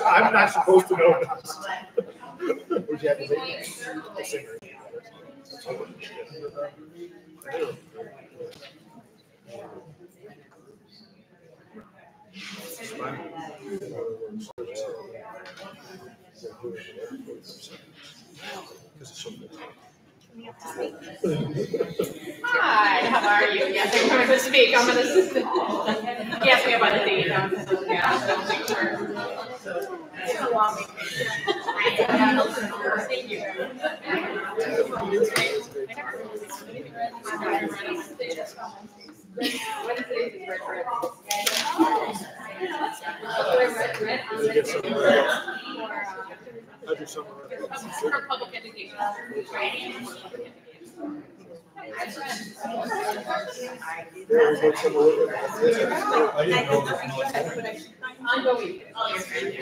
I'm not supposed to know this. Would you have to say? Hi, how are you? Yes, I'm going to speak. I'm an assistant. He asked me about the date. It's a long vacation. Thank you. What is it? For public education. Ongoing.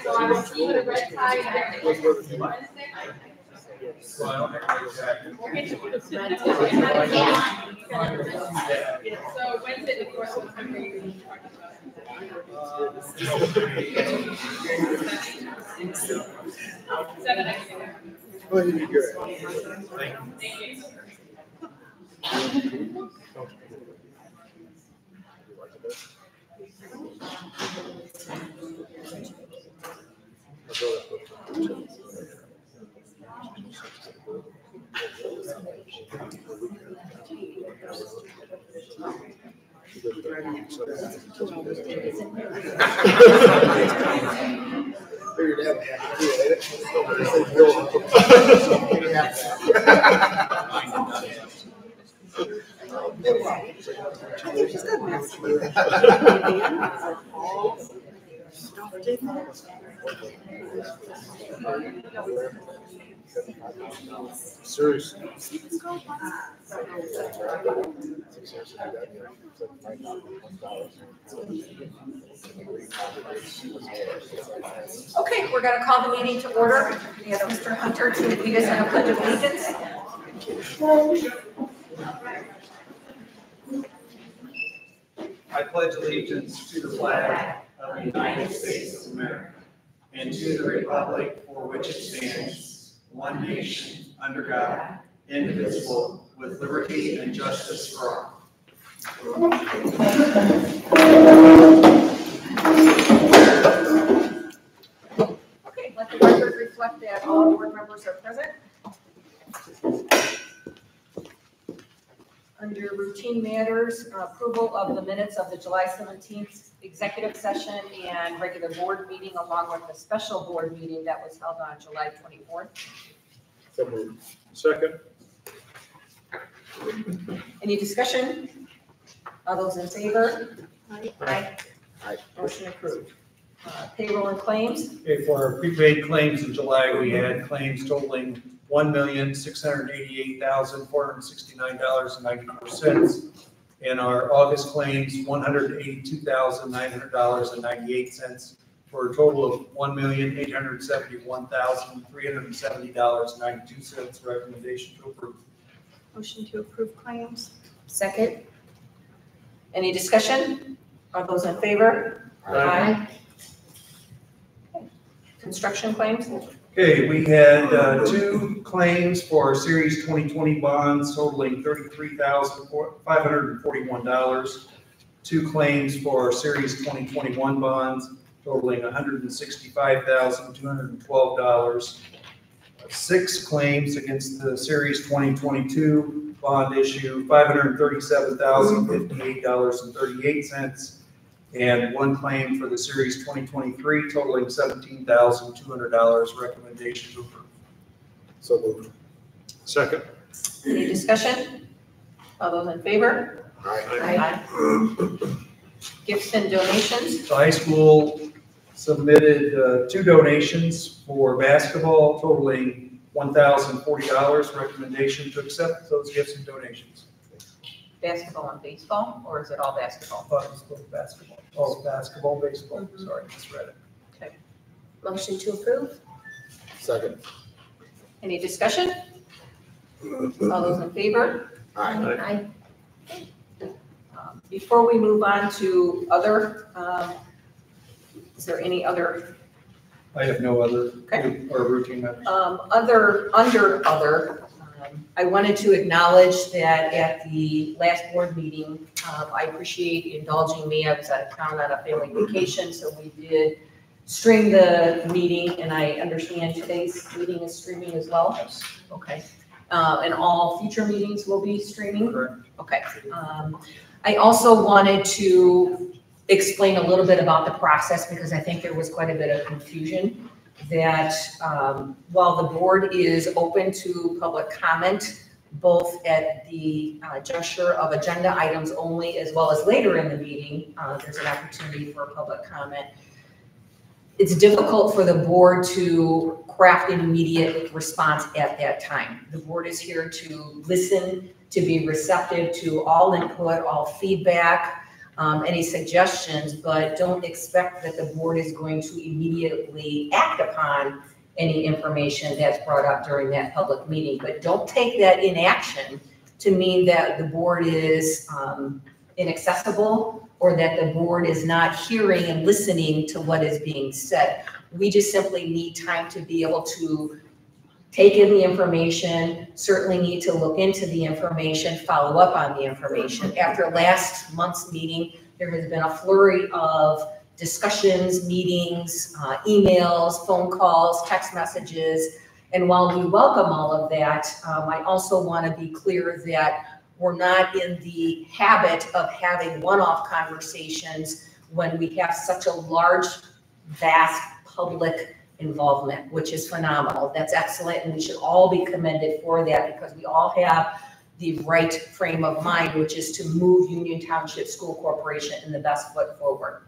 So I will see you at Red Tide Wednesday. So Wednesday, of course, Oh, you did good. Thank you. Seriously. Okay, we're going to call the meeting to order. We have Mr. Hunter to lead us in a pledge of allegiance. I pledge allegiance to the flag of the United States of America and to the republic for which it stands, one nation, under God, indivisible, with liberty and justice for all. Okay, let the record reflect that all board members are present. Under routine matters, approval of the minutes of the July 17th executive session and regular board meeting, along with the special board meeting that was held on July 24th. So moved. Second. Any discussion? All those in favor? Aye. Aye. Motion approved. Payroll and claims. Okay, for our prepaid claims in July, we had claims totaling $1,688,469.94. And our August claims, $182,900.98, for a total of $1,871,370.92. Recommendation to approve. Motion to approve claims. Second. Any discussion? Are those in favor? Aye. Okay. Construction claims. Okay, we had two claims for Series 2020 bonds totaling $33,541. Two claims for Series 2021 bonds totaling $165,212. Six claims against the Series 2022 bond issue, $537,058.38. And one claim for the Series 2023 totaling $17,200. Recommendation to approve. So moved. Second. Any discussion? All those in favor? Aye. Gifts and donations. The high school submitted two donations for basketball totaling $1,040. Recommendation to accept those gifts and donations. Basketball and baseball, or is it all basketball? Basketball. Oh, basketball, baseball. Sorry, misread it. Okay. Motion to approve. Second. Any discussion? All those in favor? Aye. Before we move on to other Is there any other, I have no other, Okay. or routine matters. I wanted to acknowledge that at the last board meeting, I appreciate you indulging me. I was out of town on a family vacation, so we did stream the meeting, and I understand today's meeting is streaming as well? Okay. And all future meetings will be streaming? Correct. Okay. I also wanted to explain a little bit about the process because I think there was quite a bit of confusion that while the board is open to public comment, both at the juncture of agenda items only as well as later in the meeting, there's an opportunity for public comment. It's difficult for the board to craft an immediate response at that time. The board is here to listen, to be receptive to all input, all feedback, any suggestions, but don't expect that the board is going to immediately act upon any information that's brought up during that public meeting. But don't take that inaction to mean that the board is inaccessible or that the board is not hearing and listening to what is being said. We just simply need time to be able to take in the information, certainly need to look into the information, follow up on the information. After last month's meeting, there has been a flurry of discussions, meetings, emails, phone calls, text messages. And while we welcome all of that, I also want to be clear that we're not in the habit of having one-off conversations when we have such a large, vast public involvement, which is phenomenal. That's excellent, and we should all be commended for that because we all have the right frame of mind, which is to move Union Township School Corporation in the best foot forward.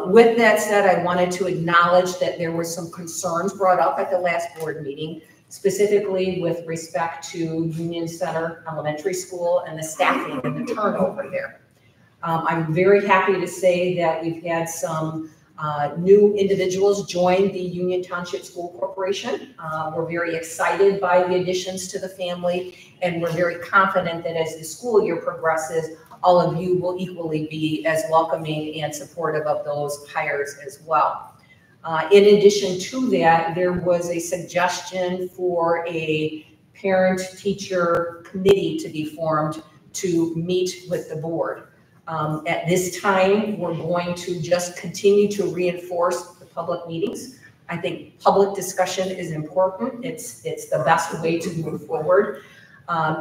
With that said, I wanted to acknowledge that there were some concerns brought up at the last board meeting, specifically with respect to Union Center Elementary School and the staffing and the turnover there. I'm very happy to say that we've had some new individuals join the Union Township School Corporation. We're very excited by the additions to the family, and we're very confident that as the school year progresses, all of you will equally be as welcoming and supportive of those hires as well. In addition to that, there was a suggestion for a parent-teacher committee to be formed to meet with the board. At this time, we're going to just continue to reinforce the public meetings. I think public discussion is important. It's the best way to move forward.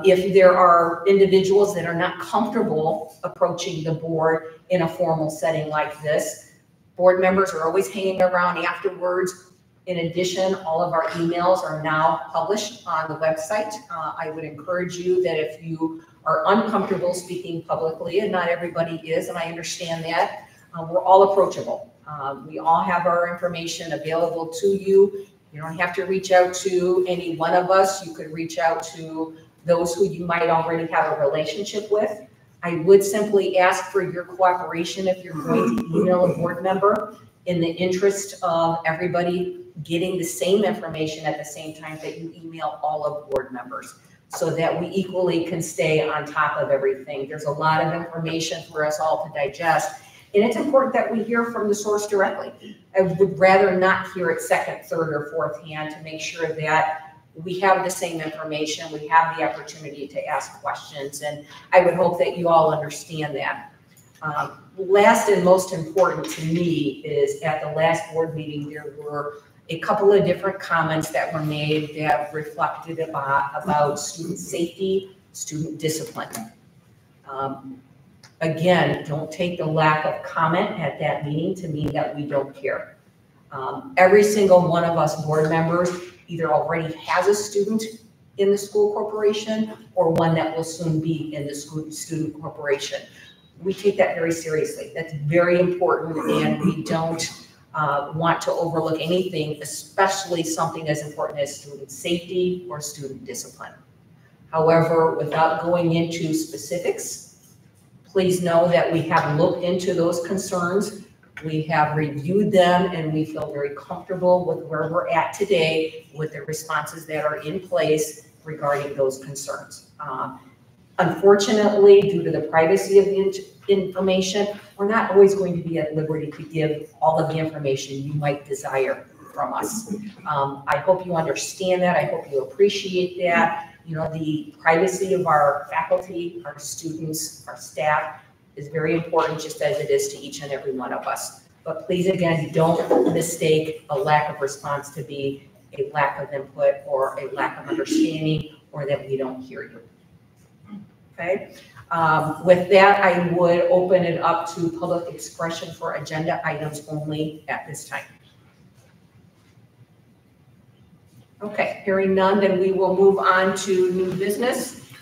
If there are individuals that are not comfortable approaching the board in a formal setting like this, board members are always hanging around afterwards. In addition, all of our emails are now published on the website. I would encourage you that if you are uncomfortable speaking publicly, and not everybody is, and I understand that, we're all approachable. We all have our information available to you. You don't have to reach out to any one of us. You could reach out to those who you might already have a relationship with. I would simply ask for your cooperation if you're going to email a board member in the interest of everybody getting the same information at the same time that you email all of board members, so that we equally can stay on top of everything. There's a lot of information for us all to digest, and it's important that we hear from the source directly. I would rather not hear it second, third, or fourth hand to make sure that we have the same information, we have the opportunity to ask questions, and I would hope that you all understand that. Last and most important to me is at the last board meeting, there were a couple of different comments that were made that reflected about student safety, student discipline. Again, don't take the lack of comment at that meeting to mean that we don't care. Every single one of us board members either already has a student in the school corporation or one that will soon be in the student corporation. We take that very seriously. That's very important, and we don't want to overlook anything, especially something as important as student safety or student discipline. However, without going into specifics, please know that we have looked into those concerns. We have reviewed them, and we feel very comfortable with where we're at today with the responses that are in place regarding those concerns. Unfortunately, due to the privacy of the information, we're not always going to be at liberty to give all of the information you might desire from us. I hope you understand that. I hope you appreciate that. You know, the privacy of our faculty, our students, our staff is very important, just as it is to each and every one of us. But please, again, don't mistake a lack of response to be a lack of input or a lack of understanding, or that we don't hear you. Okay? With that, I would open it up to public expression for agenda items only at this time. Okay, hearing none, then we will move on to new business,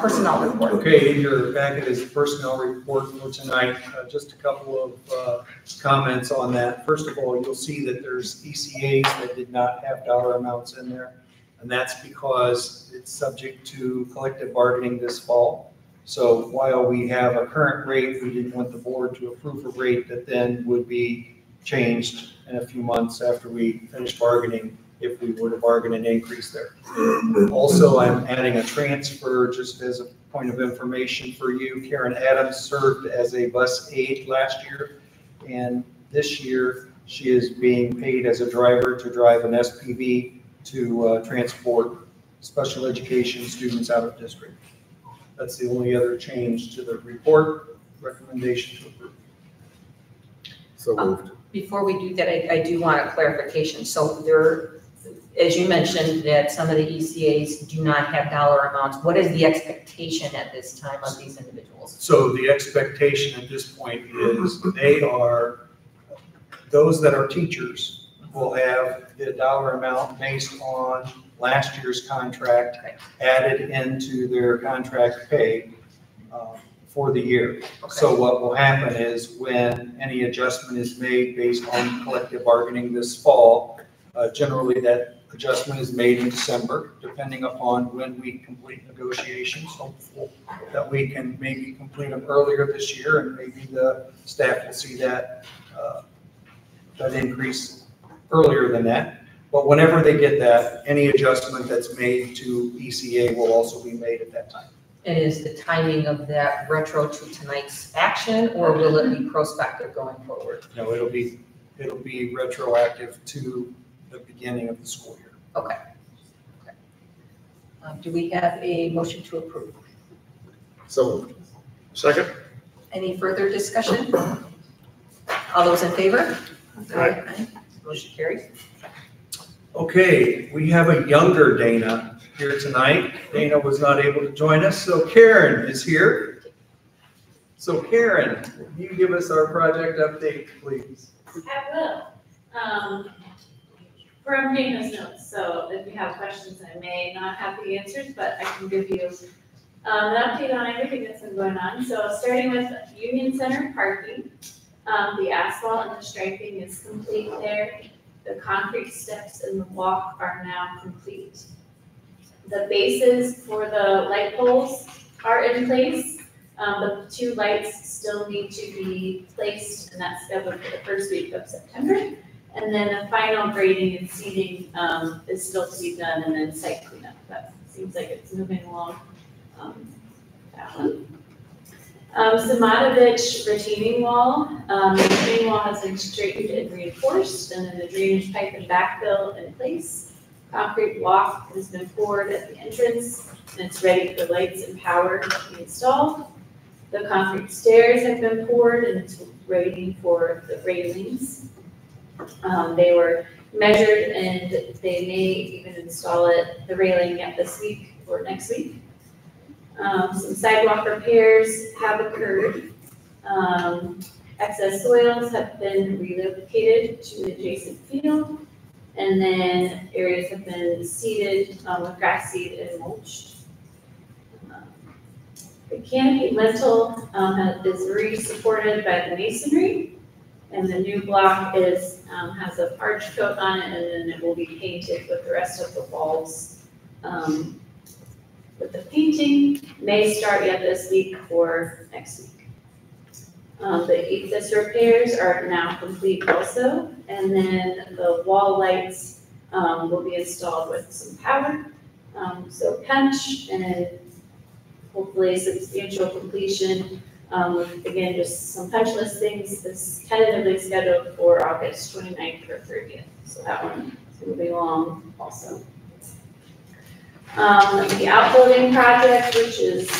personnel report. Okay, in your packet is the personnel report for tonight. Just a couple of comments on that. First of all, you'll see that there's ECAs that did not have dollar amounts in there, and that's because it's subject to collective bargaining this fall. So while we have a current rate, we didn't want the board to approve a rate that then would be changed in a few months after we finish bargaining, if we were to bargain an increase there. Also, I'm adding a transfer just as a point of information for you. Karen Adams served as a bus aide last year, and this year she is being paid as a driver to drive an SPV to transport special education students out of district. That's the only other change to the report. Recommendation to approve. So moved. Before we do that, I do want a clarification. So there, as you mentioned, that some of the ECAs do not have dollar amounts. What is the expectation at this time of these individuals? So the expectation at this point is those that are teachers will have the dollar amount based on last year's contract added into their contract pay for the year. Okay. So what will happen is when any adjustment is made based on collective bargaining this fall, generally that adjustment is made in December, depending upon when we complete negotiations. Hopeful that we can maybe complete them earlier this year, and maybe the staff will see that that increase earlier than that. But whenever they get that, any adjustment that's made to ECA will also be made at that time. And is the timing of that retro to tonight's action, or will it be prospective going forward? No, it'll be retroactive to the beginning of the school year. Okay. Okay. Do we have a motion to approve? So moved. Second? Any further discussion? All those in favor? Aye. Motion carries. Okay, we have a younger Dana here tonight. Dana was not able to join us, so Karen is here. So Karen, can you give us our project update, please? I will. From Dana's notes, so if you have questions, I may not have the answers, but I can give you an update on everything that's been going on. So starting with Union Center parking, the asphalt and the striping is complete there. The concrete steps and the walk are now complete. The bases for the light poles are in place. The 2 lights still need to be placed, and that's scheduled for the first week of September. And then the final grading and seeding is still to be done, and then site cleanup. That seems like it's moving along. That one. Samatovich retaining wall. The retaining wall has been straightened and reinforced, and then the drainage pipe and backfill in place. Concrete walk has been poured at the entrance, and it's ready for lights and power to be installed. The concrete stairs have been poured, and it's waiting for the railings. They were measured, and they may even install the railing yet this week or next week. Some sidewalk repairs have occurred. Excess soils have been relocated to the adjacent field, and then areas have been seeded with grass seed and mulched. The canopy lintel is re-supported by the masonry, and the new block has an arch coat on it, and then it will be painted with the rest of the walls. With the painting may start yet this week or next week. The EFS repairs are now complete also, and then the wall lights will be installed with some power. So punch and hopefully substantial completion Again, just some punch list things. It's tentatively scheduled for August 29th or 30th. So that one is moving along also. The outbuilding project, which is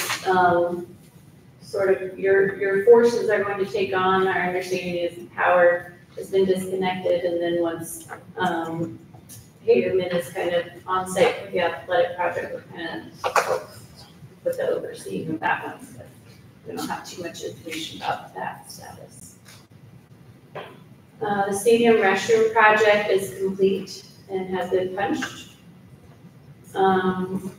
sort of your forces are going to take on. Our understanding is the power has been disconnected, and then once Hagerman is kind of on site with the athletic project, we're kind of with the overseeing of that one. But we don't have too much information about that status. The stadium restroom project is complete and has been punched. I'm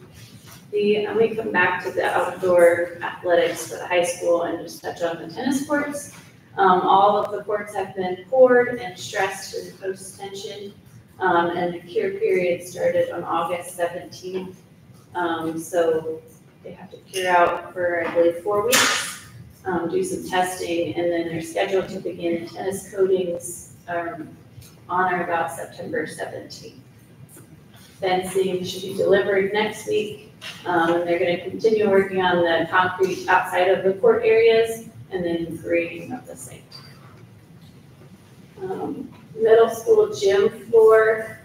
going to come back to the outdoor athletics for the high school and just touch on the tennis courts. All of the courts have been poured and stressed in post tension, and the cure period started on August 17th. So they have to cure out for, I believe, 4 weeks, do some testing, and then they're scheduled to begin tennis coatings on or about September 17th. Fencing should be delivered next week. They're going to continue working on the concrete outside of the court areas and then grading of the site. Middle school gym floor,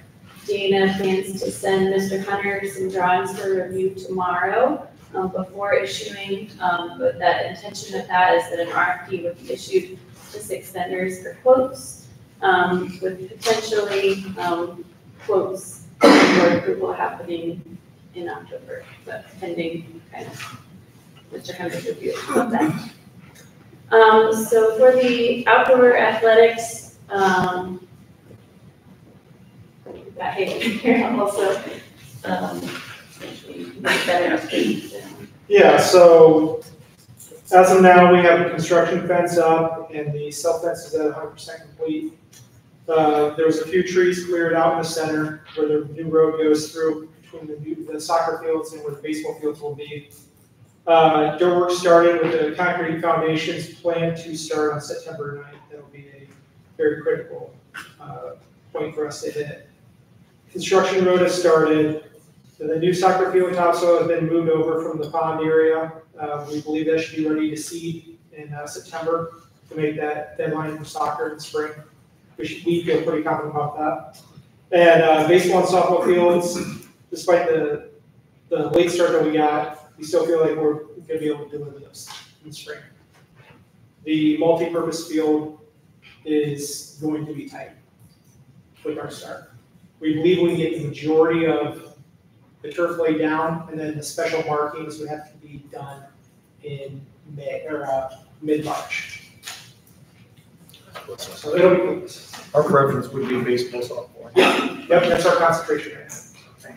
Dana plans to send Mr. Hunter some drawings for review tomorrow before issuing, but that intention of that is that an RFP would be issued to 6 vendors for quotes, with potentially quotes for approval happening in October, but pending kind of Mr. Hunter's review of that. So for the outdoor athletics, got Hayden here also. Yeah, so as of now, we have the construction fence up and the cell fence is at 100% complete. There was a few trees cleared out in the center where the new road goes through between the soccer fields and where the baseball fields will be. Dirt work started with the concrete foundations planned to start on September 9th. That will be a very critical point for us to hit. Construction road has started. The new soccer field topsoil has been moved over from the pond area. We believe that should be ready to seed in September to make that deadline for soccer in spring. We feel pretty confident about that. And baseball and softball fields, despite the late start that we got, we still feel like we're going to be able to deliver this in spring. The multi-purpose field is going to be tight with our start. We believe we can get the majority of the turf laid down, and then the special markings would have to be done in May or mid-March. So it'll be good. Our preference would be baseball, softball. Yep, that's our concentration right now.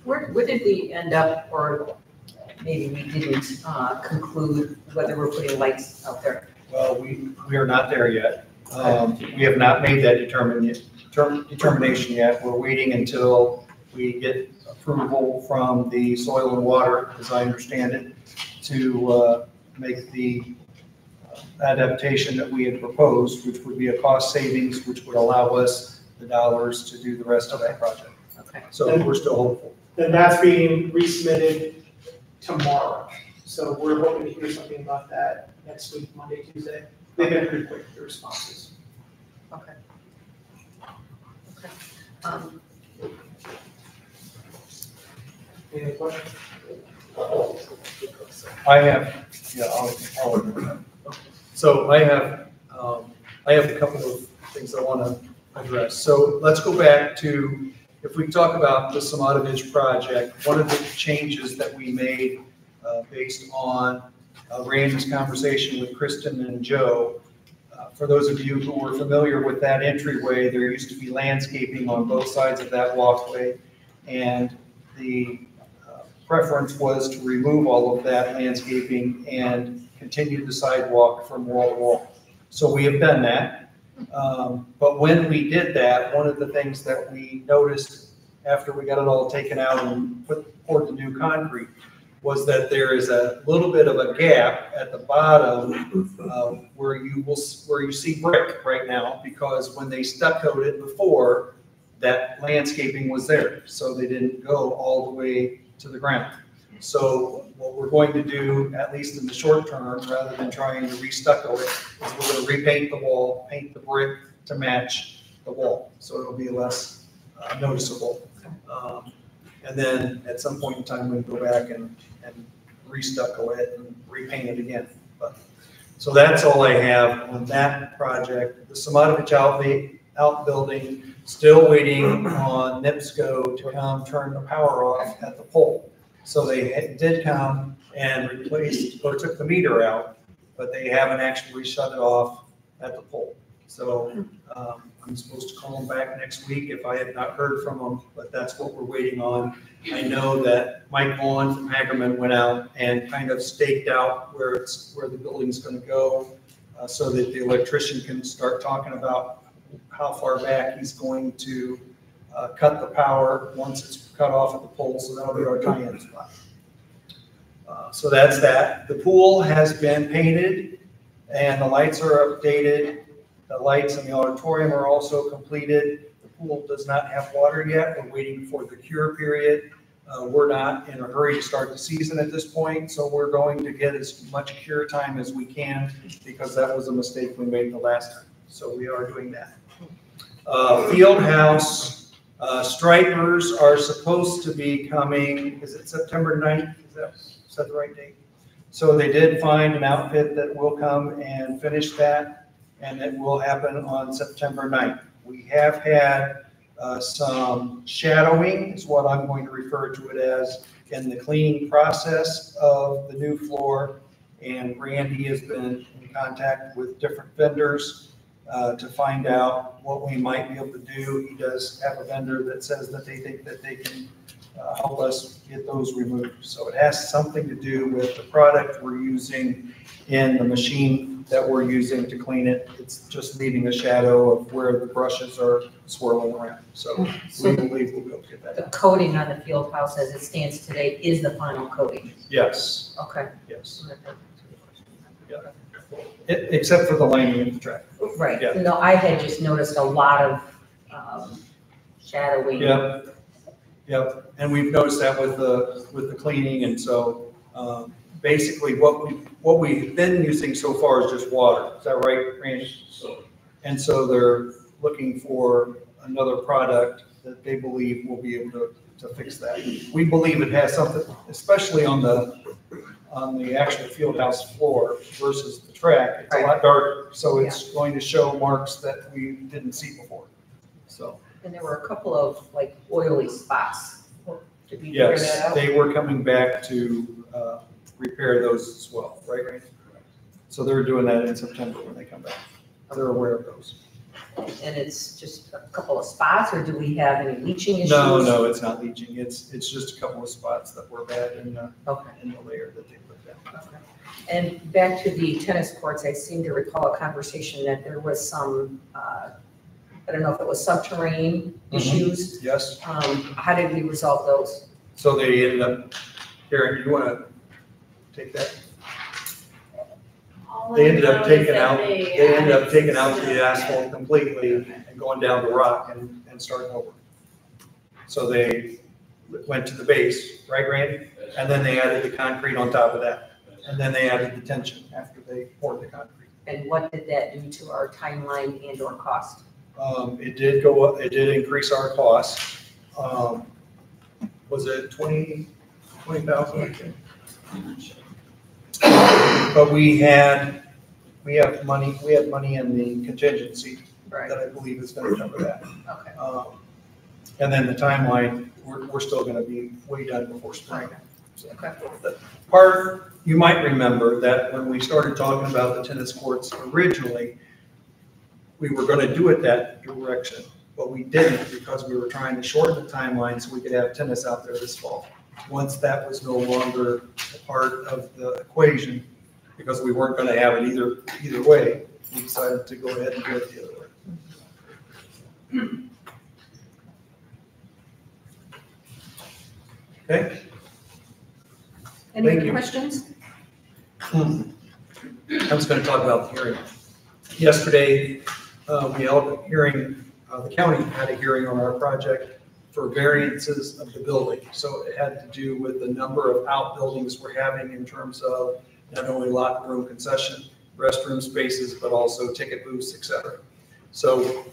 Where did we end up, or maybe we didn't conclude whether we're putting lights out there? Well, we are not there yet. We have not made that determination yet. We're waiting until we get approval from the soil and water, as I understand it, to make the adaptation that we had proposed, which would be a cost savings, which would allow us the dollars to do the rest of that project. Okay. So we're still hopeful. And that's being resubmitted tomorrow. So we're hoping to hear something about that next week, Monday, Tuesday. They've been pretty quick with the responses. Okay. Okay. Any other questions? I have, yeah, I'll so I have a couple of things I want to address. So let's go back to, if we talk about the Somatovich project, one of the changes that we made based on Randy's conversation with Kristen and Joe, for those of you who were familiar with that entryway, there used to be landscaping on both sides of that walkway, and the preference was to remove all of that landscaping and continue the sidewalk from wall to wall. So we have done that. But when we did that, one of the things that we noticed after we got it all taken out and poured the new concrete was that there is a little bit of a gap at the bottom where you see brick right now, because when they stuccoed it before, that landscaping was there, so they didn't go all the way to the ground. So what we're going to do, at least in the short term, rather than trying to restucco it, is we're going to repaint the wall, paint the brick to match the wall, so it'll be less noticeable. And then at some point in time, we'll go back and restucco it and repaint it again. So that's all I have on that project. The Somatovich outbuilding, still waiting on NIPSCO to come turn the power off at the pole. So they did come and replaced, or took the meter out, but they haven't actually shut it off at the pole. So I'm supposed to call them back next week if I had not heard from them, but that's what we're waiting on. I know that Mike Vaughn from Hagerman went out and kind of staked out where the building's going to go, so that the electrician can start talking about how far back he's going to cut the power once it's cut off at the pole. So that'll be our tie-in spot. So that's that. The pool has been painted and the lights are updated. The lights in the auditorium are also completed. The pool does not have water yet. We're waiting for the cure period. We're not in a hurry to start the season at this point, so we're going to get as much cure time as we can, because that was a mistake we made the last time. So we are doing that. Field house, stripers are supposed to be coming, is it September 9th? Is that the right date? So they did find an outfit that will come and finish that, and it will happen on September 9th. We have had some shadowing, is what I'm going to refer to it as, in the cleaning process of the new floor. And Randy has been in contact with different vendors to find out what we might be able to do. He does have a vendor that says that they think that they can help us get those removed. So it has something to do with the product we're using in the machine that we're using to clean it. It's just leaving a shadow of where the brushes are swirling around. So we believe we'll be able to get that. The coating on the field house as it stands today is the final coating? Yes. Okay. Yes. Yeah. Except for the lining of the track. Right. Yeah. No, I had just noticed a lot of shadowing. Yep. Yep. And we've noticed that with the cleaning, and so basically what we've been using so far is just water. Is that right, Randy? And so they're looking for another product that they believe will be able to fix that. We believe it has something, especially on the actual field house floor versus the track. It's a lot darker, so it's going to show marks that we didn't see before. So. And there were a couple of like oily spots. Did we figure that Yes, out? they were coming back to repair those as well, right, Randy? So they're doing that in September when they come back. They're aware of those. And it's just a couple of spots, or do we have any leaching issues? No, it's not leaching. It's just a couple of spots that were bad in the layer that they put down. Okay. And back to the tennis courts, I seem to recall a conversation that there was some, I don't know if it was subterranean issues. Yes. How did we resolve those? So they ended up, Karen, you want to take that? They ended up taking out the asphalt completely and going down the rock and starting over. So they went to the base, right, Randy? And then they added the concrete on top of that. And then they added the tension after they poured the concrete. And what did that do to our timeline and or cost? It did go up, it did increase our cost. Was it 20,000, I think? But we had money in the contingency Right. that I believe is going to cover that. Okay. And then the timeline, we're still going to be way done before spring. So Okay. the part, you might remember that when we started talking about the tennis courts originally, we were going to do it that direction, but we didn't because we were trying to shorten the timeline so we could have tennis out there this fall. Once that was no longer a part of the equation, because we weren't going to have it either way, we decided to go ahead and do it the other way. Okay. Any Thank other you. questions? I was going to talk about the hearing. Yesterday, we held a hearing, the county had a hearing on our project for variances of the building. So it had to do with the number of outbuildings we're having in terms of not only locker room, concession, restroom spaces, but also ticket booths, et cetera. So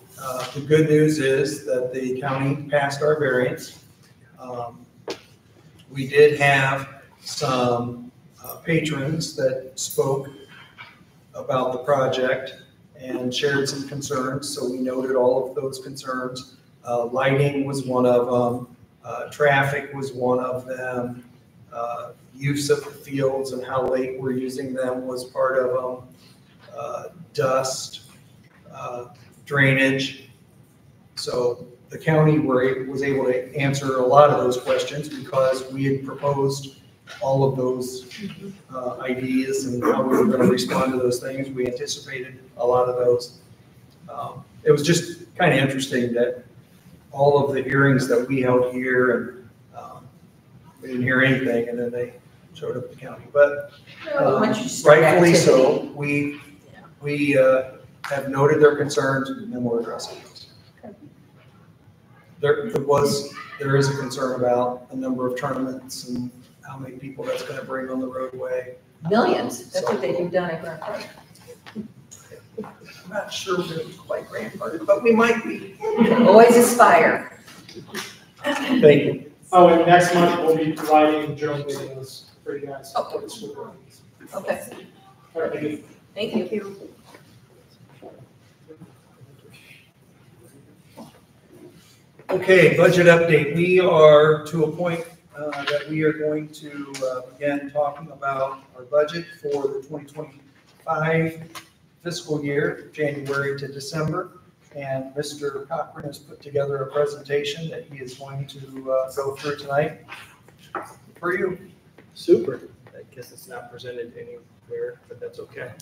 the good news is that the county passed our variance. We did have some patrons that spoke about the project and shared some concerns, so we noted all of those concerns. Lighting was one of them, traffic was one of them, use of the fields and how late we're using them was part of them, dust, drainage. So the county was able to answer a lot of those questions because we had proposed all of those ideas and how we were going to respond to those things. We anticipated a lot of those. It was just kind of interesting that all of the hearings that we held here, and we didn't hear anything, and then they showed up at the county. But rightfully so, we have noted their concerns and we're addressing those. There is a concern about the number of tournaments and how many people that's going to bring on the roadway. Millions, that's what they've done at Grand Park. I'm not sure we're quite grandfathered, but we might be. Always aspire. Thank you. Oh, and next month we'll be providing drone videos for you guys. Oh. For the school boards. Okay, All right, thank you. thank you. Okay, budget update. We are to a point that we are going to begin talking about our budget for the 2025 fiscal year, January to December. And Mr. Cochran has put together a presentation that he is going to go through tonight for you. Super. I guess it's not presented anywhere, but that's okay.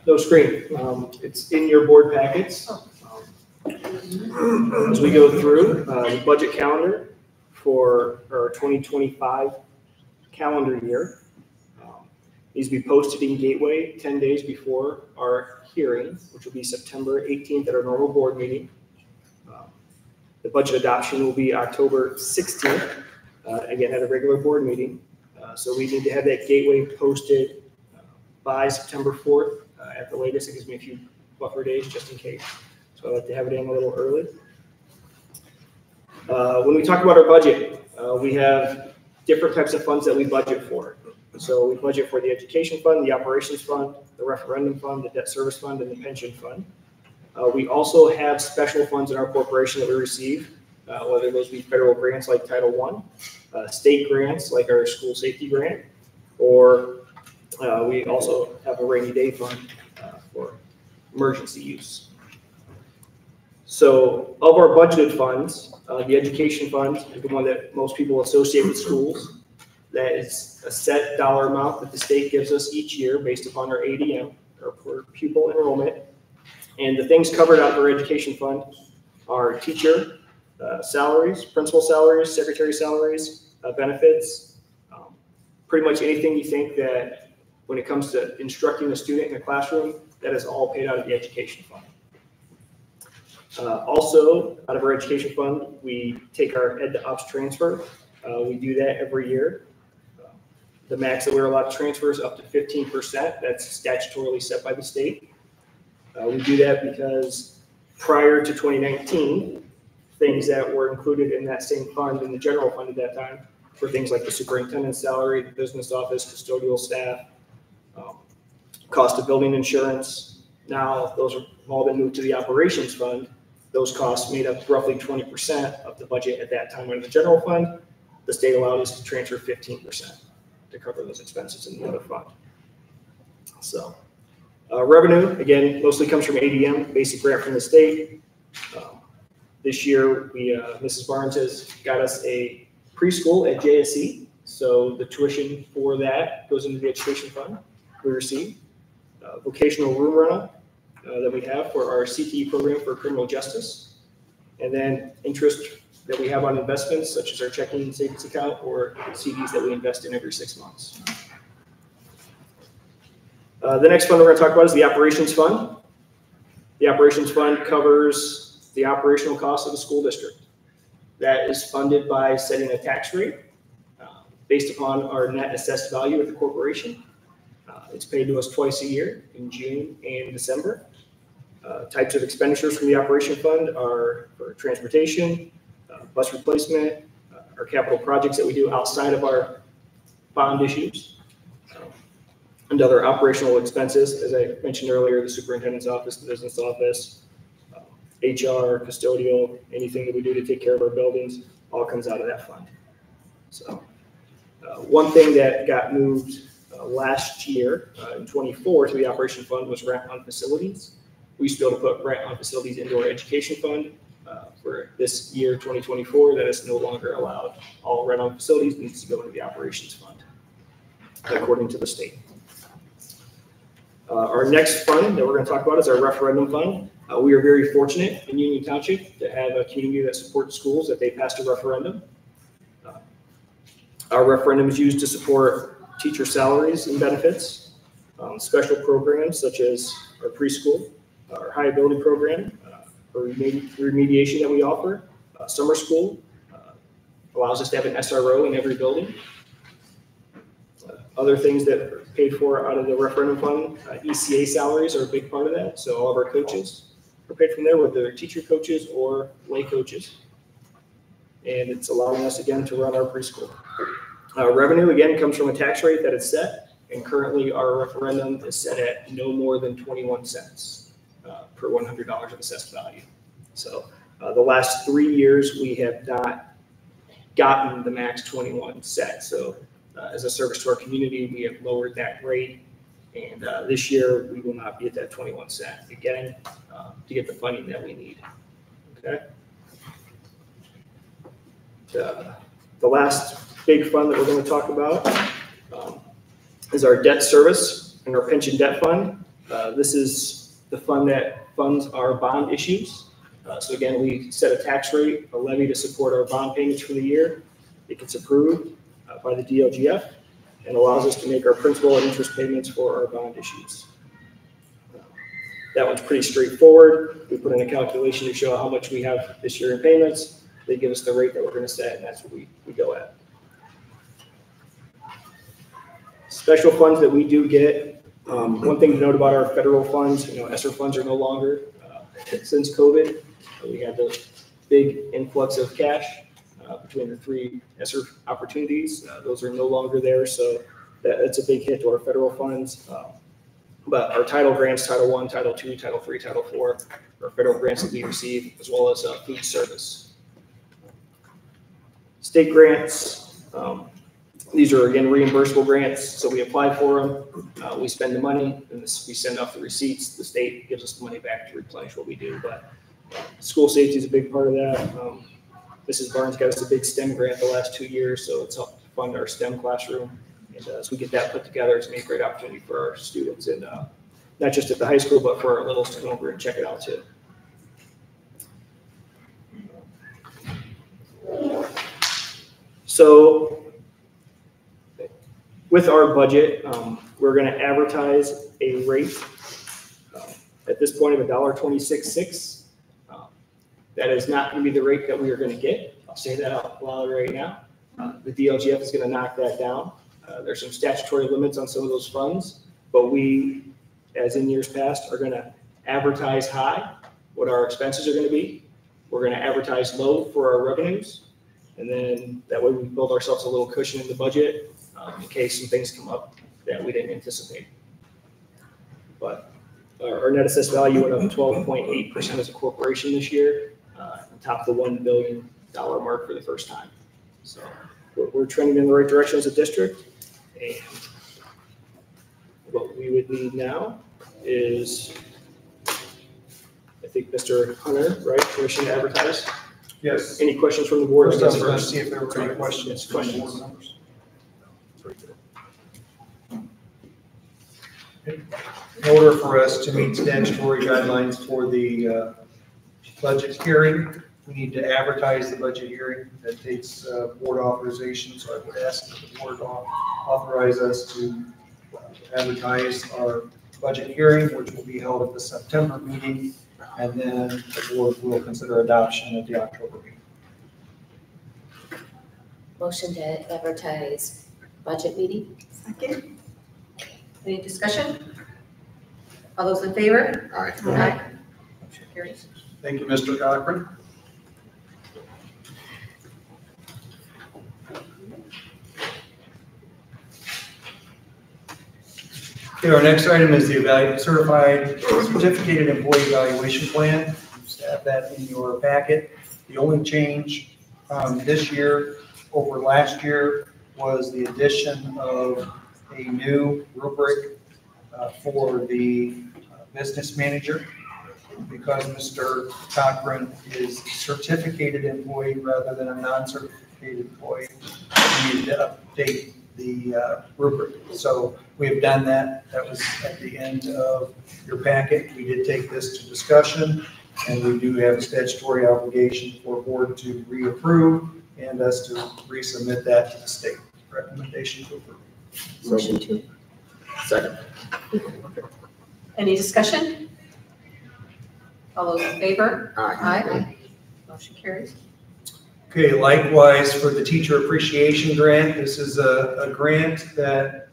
No screen. It's in your board packets. As we go through the budget calendar for our 2025 calendar year, needs to be posted in Gateway 10 days before our hearing, which will be September 18th at our normal board meeting. The budget adoption will be October 16th, again at a regular board meeting. So we need to have that Gateway posted by September 4th at the latest. It gives me a few buffer days just in case. So I'd like to have it in a little early. When we talk about our budget, we have different types of funds that we budget for. So we budget for the education fund, the operations fund, the referendum fund, the debt service fund, and the pension fund. We also have special funds in our corporation that we receive, whether those be federal grants like Title I, state grants like our school safety grant, or we also have a rainy day fund for emergency use. So of our budgeted funds, the education fund is the one that most people associate with schools. That is a set dollar amount that the state gives us each year based upon our ADM, or per pupil enrollment. And the things covered out of our education fund are teacher salaries, principal salaries, secretary salaries, benefits, pretty much anything you think that when it comes to instructing a student in a classroom, that is all paid out of the education fund. Also, out of our education fund, we take our ed to ops transfer. We do that every year. The max that we're allowed to transfer is up to 15%. That's statutorily set by the state. We do that because prior to 2019, things that were included in that same fund, in the general fund at that time, were things like the superintendent's salary, the business office, custodial staff, cost of building insurance. Now, those have all been moved to the operations fund. Those costs made up roughly 20% of the budget at that time under the general fund. The state allowed us to transfer 15% to cover those expenses in the other fund. So revenue, again, mostly comes from ADM, basic grant from the state. This year, Mrs. Barnes has got us a preschool at JSE. So the tuition for that goes into the education fund we receive. Vocational room rental that we have for our CTE program for criminal justice. And then interest that we have on investments, such as our checking and savings account or CDs that we invest in every 6 months. The next fund we're going to talk about is the operations fund. The operations fund covers the operational costs of the school district. That is funded by setting a tax rate based upon our net assessed value of the corporation. It's paid to us twice a year, in June and December. Types of expenditures from the operation fund are for transportation, bus replacement, our capital projects that we do outside of our bond issues, and other operational expenses. As I mentioned earlier, the superintendent's office, the business office, HR, custodial, anything that we do to take care of our buildings, all comes out of that fund. So one thing that got moved last year in 24 to the operation fund was rent on facilities. We used to be able to put rent on facilities into our education fund. For this year, 2024, that is no longer allowed. All rent on facilities needs to go into the operations fund, according to the state. Our next fund that we're going to talk about is our referendum fund. We are very fortunate in Union Township to have a community that supports schools that they passed a referendum. Our referendum is used to support teacher salaries and benefits, special programs such as our preschool, our high ability program, or remediation that we offer, summer school, allows us to have an SRO in every building. Other things that are paid for out of the referendum fund, ECA salaries are a big part of that. So all of our coaches are paid from there, whether they're teacher coaches or lay coaches. And it's allowing us again to run our preschool. Revenue again comes from a tax rate that is set, and currently our referendum is set at no more than 21 cents per $100 of assessed value. So the last 3 years we have not gotten the max 21 set. So as a service to our community, we have lowered that rate, and this year we will not be at that 21 cent again to get the funding that we need. Okay. The last big fund that we're going to talk about is our debt service and our pension debt fund. This is the fund that funds our bond issues. So again, we set a tax rate, a levy to support our bond payments for the year. It gets approved by the DLGF and allows us to make our principal and interest payments for our bond issues. That one's pretty straightforward. We put in a calculation to show how much we have this year in payments. They give us the rate that we're going to set, and that's what we go at. Special funds that we do get. One thing to note about our federal funds, ESSER funds are no longer, since COVID. We had the big influx of cash between the 3 ESSER opportunities. Those are no longer there, so that's a big hit to our federal funds. But our title grants, Title I, Title II, Title III, Title IV, are federal grants that we receive, as well as food service. State grants, these are again reimbursable grants, so we apply for them, we spend the money, and we send off the receipts. The state gives us the money back to replenish what we do, but school safety is a big part of that. Mrs. Barnes got us a big STEM grant the last 2 years, so it's helped fund our STEM classroom. And as we get that put together, it's made a great opportunity for our students, and not just at the high school, but for our littles to come over and check it out too. So with our budget, we're going to advertise a rate at this point of $1.26. That is not going to be the rate that we are going to get. I'll say that out loud right now. The DLGF is going to knock that down. There's some statutory limits on some of those funds, but we, as in years past, are going to advertise high what our expenses are going to be. We're going to advertise low for our revenues, and then that way we build ourselves a little cushion in the budget in case some things come up that we didn't anticipate. But our net assessed value went up 12.8% as a corporation this year, on top of the $1 billion mark for the first time. So we're trending in the right direction as a district. And what we would need now is, I think, Mr. Hunter, right? Permission to advertise? Yes. Any questions from the board? First, I was going to see if there were any questions from the board members. In order for us to meet statutory guidelines for the budget hearing, we need to advertise the budget hearing. That takes board authorization, so I would ask that the board authorize us to advertise our budget hearing, which will be held at the September meeting, and then the board will consider adoption at the October meeting. Motion to advertise budget meeting? Second. Any discussion? All those in favor? Aye. Motion carries. Thank you, Mr. Cochran. Okay, our next item is the certified certificated employee evaluation plan. You just have that in your packet. The only change this year over last year was the addition of a new rubric for the business manager. Because Mr. Cochran is a certificated employee rather than a non-certificated employee, we need to update the rubric. So we have done that. That was at the end of your packet. We did take this to discussion, and we do have a statutory obligation for board to reapprove and us to resubmit that to the state. Recommendation to approve. Motion to. Second. Any discussion? All those in favor? Aye. Motion carries. Okay, likewise for the teacher appreciation grant, this is a grant that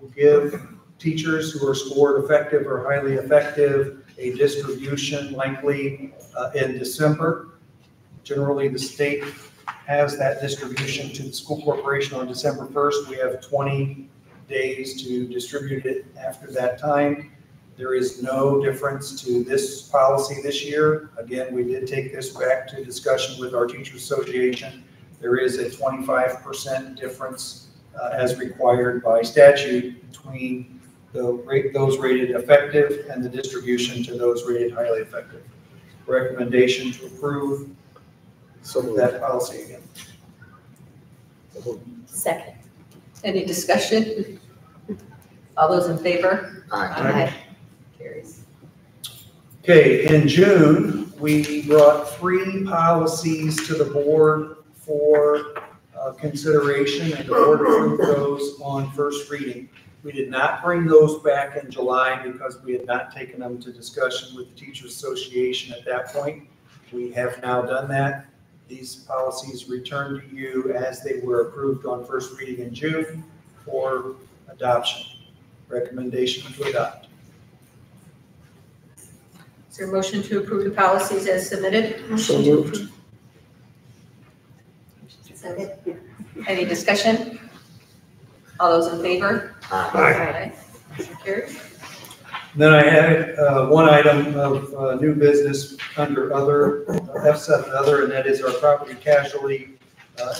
will give teachers who are scored effective or highly effective a distribution likely in December. Generally, the state has that distribution to the school corporation on December 1st. We have 20 days to distribute it after that time. There is no difference to this policy this year. Again, we did take this back to discussion with our teachers association. There is a 25% difference as required by statute between those rated effective and the distribution to those rated highly effective. Recommendation to approve that policy again. Second. Any discussion? All those in favor? Aye. Carries. Okay, in June, we brought 3 policies to the board for consideration, and the board approved those on first reading. We did not bring those back in July because we had not taken them to discussion with the Teachers Association at that point. We have now done that. These policies return to you as they were approved on first reading in June for adoption. Recommendation to adopt. Is there a motion to approve the policies as submitted? So moved. Second. Any discussion? All those in favor? Aye. Motion carries. Then I had one item of new business under other, F7 other, and that is our property casualty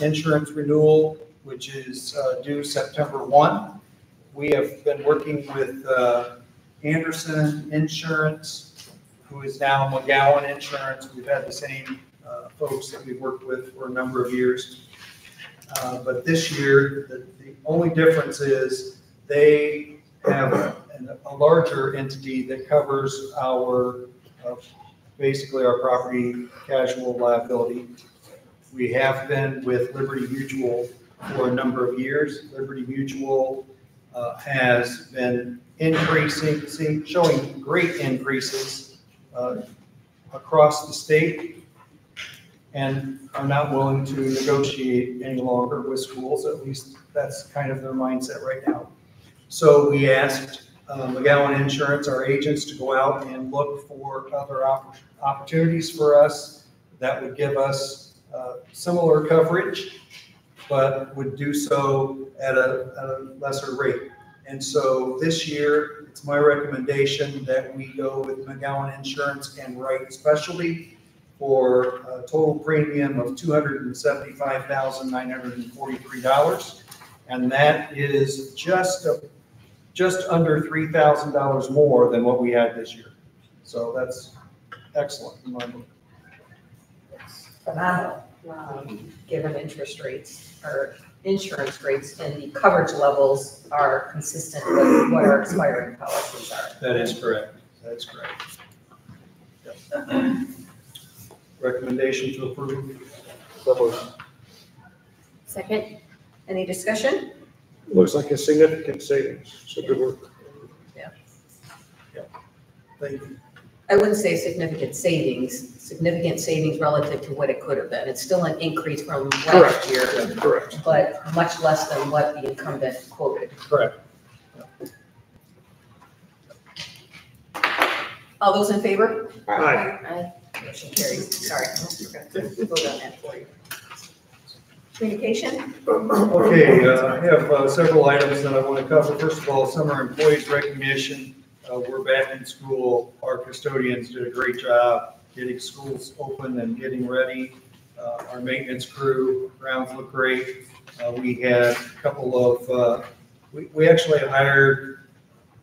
insurance renewal, which is due September 1. We have been working with Anderson Insurance, who is now McGowan Insurance. We've had the same folks that we've worked with for a number of years. But this year, the only difference is they have a larger entity that covers our, basically our property casual liability. We have been with Liberty Mutual for a number of years. Liberty Mutual has been increasing, showing great increases across the state, and are not willing to negotiate any longer with schools. At least that's kind of their mindset right now. So we asked McGowan Insurance, our agents, to go out and look for other opportunities for us that would give us similar coverage, but would do so at a lesser rate. And so this year, it's my recommendation that we go with McGowan Insurance and Wright Specialty for a total premium of $275,943. And that is just under $3,000 more than what we had this year. So that's excellent in my book. Phenomenal, given interest rates or insurance rates, and the coverage levels are consistent with what our expiring policies are. That is correct. That's correct. Yep. Recommendation to approve. Second. Any discussion? Looks like a significant savings, so good work. Thank you. I wouldn't say significant savings relative to what it could have been. It's still an increase from last Correct. year, Correct. but much less than what the incumbent quoted. Correct. All those in favor? Aye. Motion carries. Sorry, I forgot to vote on that for you. Communication? Okay, I have several items that I want to cover. First of all, summer employees recognition. We're back in school. Our custodians did a great job getting schools open and getting ready. Our maintenance crew, grounds look great. We had a couple of, we actually hired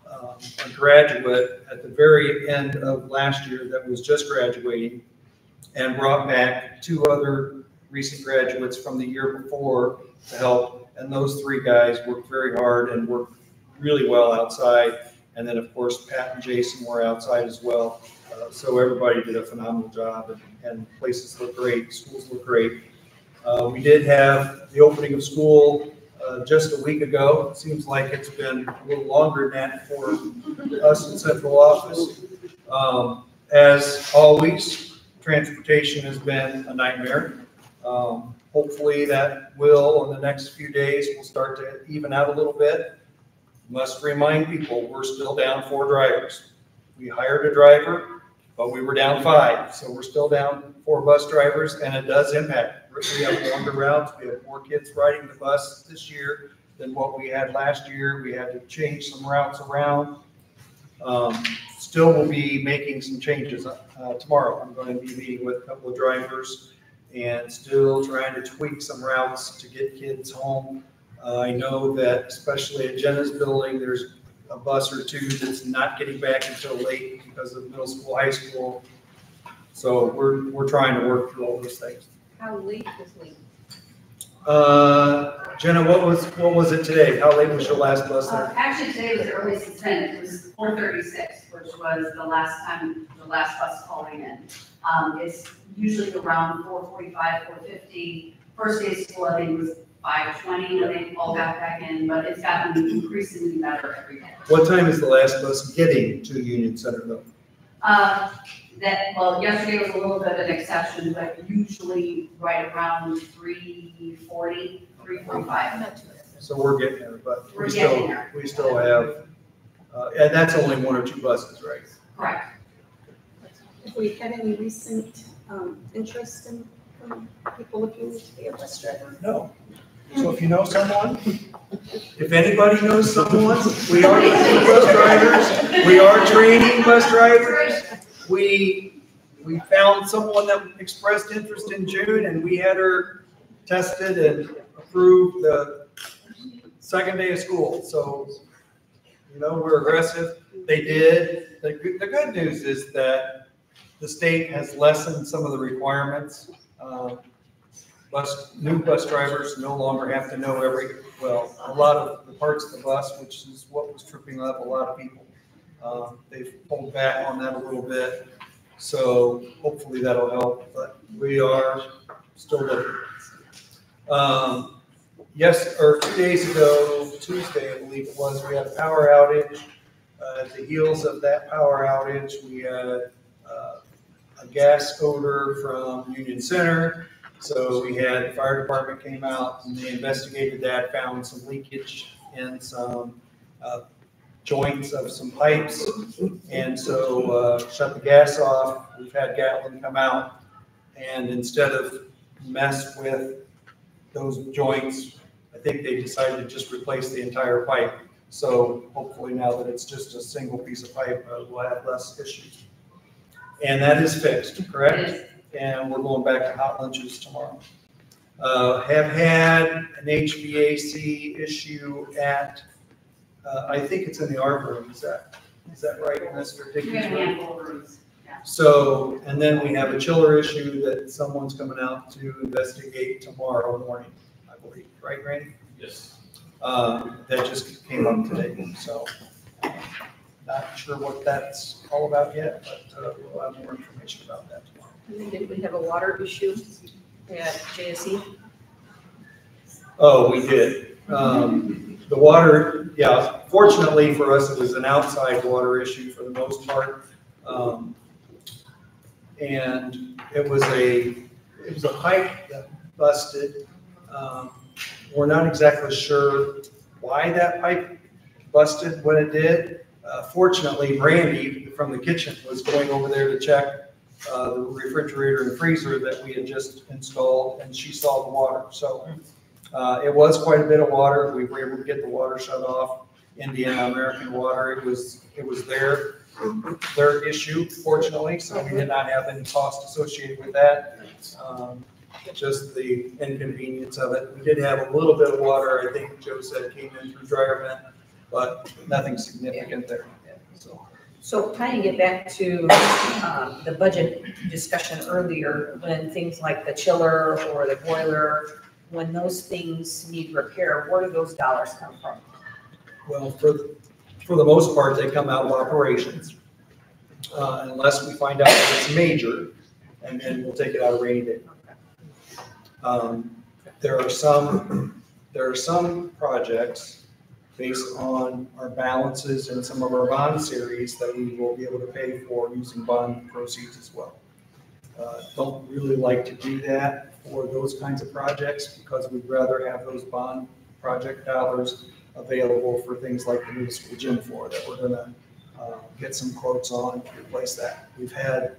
a graduate at the very end of last year that was just graduating and brought back 2 other recent graduates from the year before to help. And those 3 guys worked very hard and worked really well outside. And then, of course, Pat and Jason were outside as well. So everybody did a phenomenal job, and places look great, schools look great. We did have the opening of school just a week ago. It seems like it's been a little longer than that for us in central office. As always, transportation has been a nightmare. Hopefully that will, in the next few days, will start to even out a little bit. Must remind people, we're still down 4 drivers. We hired a driver, but we were down 5. So we're still down 4 bus drivers, and it does impact. We have longer routes. We have more kids riding the bus this year than what we had last year. We had to change some routes around. Still will be making some changes tomorrow. I'm going to be meeting with a couple of drivers and still trying to tweak some routes to get kids home. I know that especially at Jenna's building, there's a bus or 2 that's not getting back until late because of middle school, high school. So we're trying to work through all those things. How late is late? Jenna, what was it today? How late was your last bus there? Actually, today was the earliest it's been. It was 4:36, which was the last bus calling in. It's usually around 4:45, 4:50. First day of school, I think, was 5:20 when they all got back in, but it's gotten increasingly better every day. What time is the last bus getting to Union Center though? Yesterday was a little bit of an exception, but usually right around 3:40, 3:45. So we're getting there, but We're getting there. we still have, and that's only 1 or 2 buses, right? Correct. Have we had any recent interest in people looking to be a bus driver? No. So if you know someone, if anybody knows someone, we are looking for bus drivers. We are training bus drivers. We found someone that expressed interest in June, and we had her tested and approved the 2nd day of school. So, we're aggressive. They did. The good news is that the state has lessened some of the requirements. New bus drivers no longer have to know a lot of the parts of the bus, which is what was tripping up a lot of people. They've pulled back on that a little bit, so hopefully that'll help, but we are still looking. 2 days ago, Tuesday, I believe it was, we had a power outage. At the heels of that power outage, we had a gas odor from Union Center. So we had the fire department came out and they investigated that, found some leakage in some joints of some pipes. And so shut the gas off. We've had Gatlin come out, and instead of mess with those joints, I think they decided to just replace the entire pipe. So hopefully now that it's just a single piece of pipe, we'll have less issues. And that is fixed, correct? And we're going back to hot lunches tomorrow. Have had an HVAC issue at, I think it's in the art room. Is that right, Mr. Dickey's We have a room? handful of rooms. Yeah. So, and then we have a chiller issue that someone's coming out to investigate tomorrow morning, I believe. Right, Randy? Yes. That just came up today, so not sure what that's all about yet, but we'll have more information about that tomorrow. And then did we have a water issue at JSE? Oh, we did. The water, yeah, fortunately for us, it was an outside water issue for the most part. and it was a pipe that busted. We're not exactly sure why that pipe busted when it did. Fortunately, Randy from the kitchen was going over there to check the refrigerator and freezer that we had just installed, and she saw the water. So it was quite a bit of water. We were able to get the water shut off. Indiana American Water, it was their issue, fortunately, so we did not have any cost associated with that. Just the inconvenience of it. We did have a little bit of water, I think Joe said came in through dryer vent, but nothing significant there. So tying it back to the budget discussion earlier, when things like the chiller or the boiler, when those things need repair, where do those dollars come from? Well, for the most part, they come out of operations, unless we find out that it's major, and then we'll take it out of rainy day. There are some projects based on our balances and some of our bond series that we will be able to pay for using bond proceeds as well. Don't really like to do that for those kinds of projects because we'd rather have those bond project dollars available for things like the municipal gym floor that we're gonna get some quotes on to replace that. We've had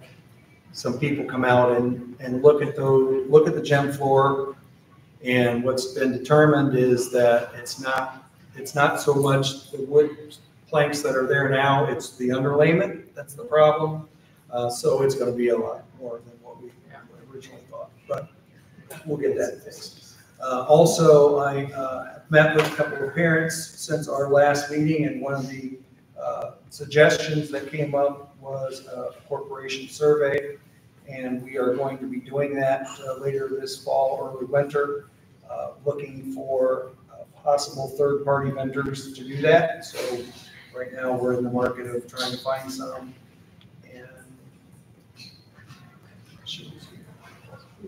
some people come out and look at the gym floor, and what's been determined is that it's not so much the wood planks that are there now, it's the underlayment that's the problem. So it's going to be a lot more than what we originally thought, but we'll get that fixed. Also, I met with a couple of parents since our last meeting, and one of the suggestions that came up was a corporation survey, and we are going to be doing that later this fall, early winter, looking for possible third-party vendors to do that. So right now we're in the market of trying to find some. And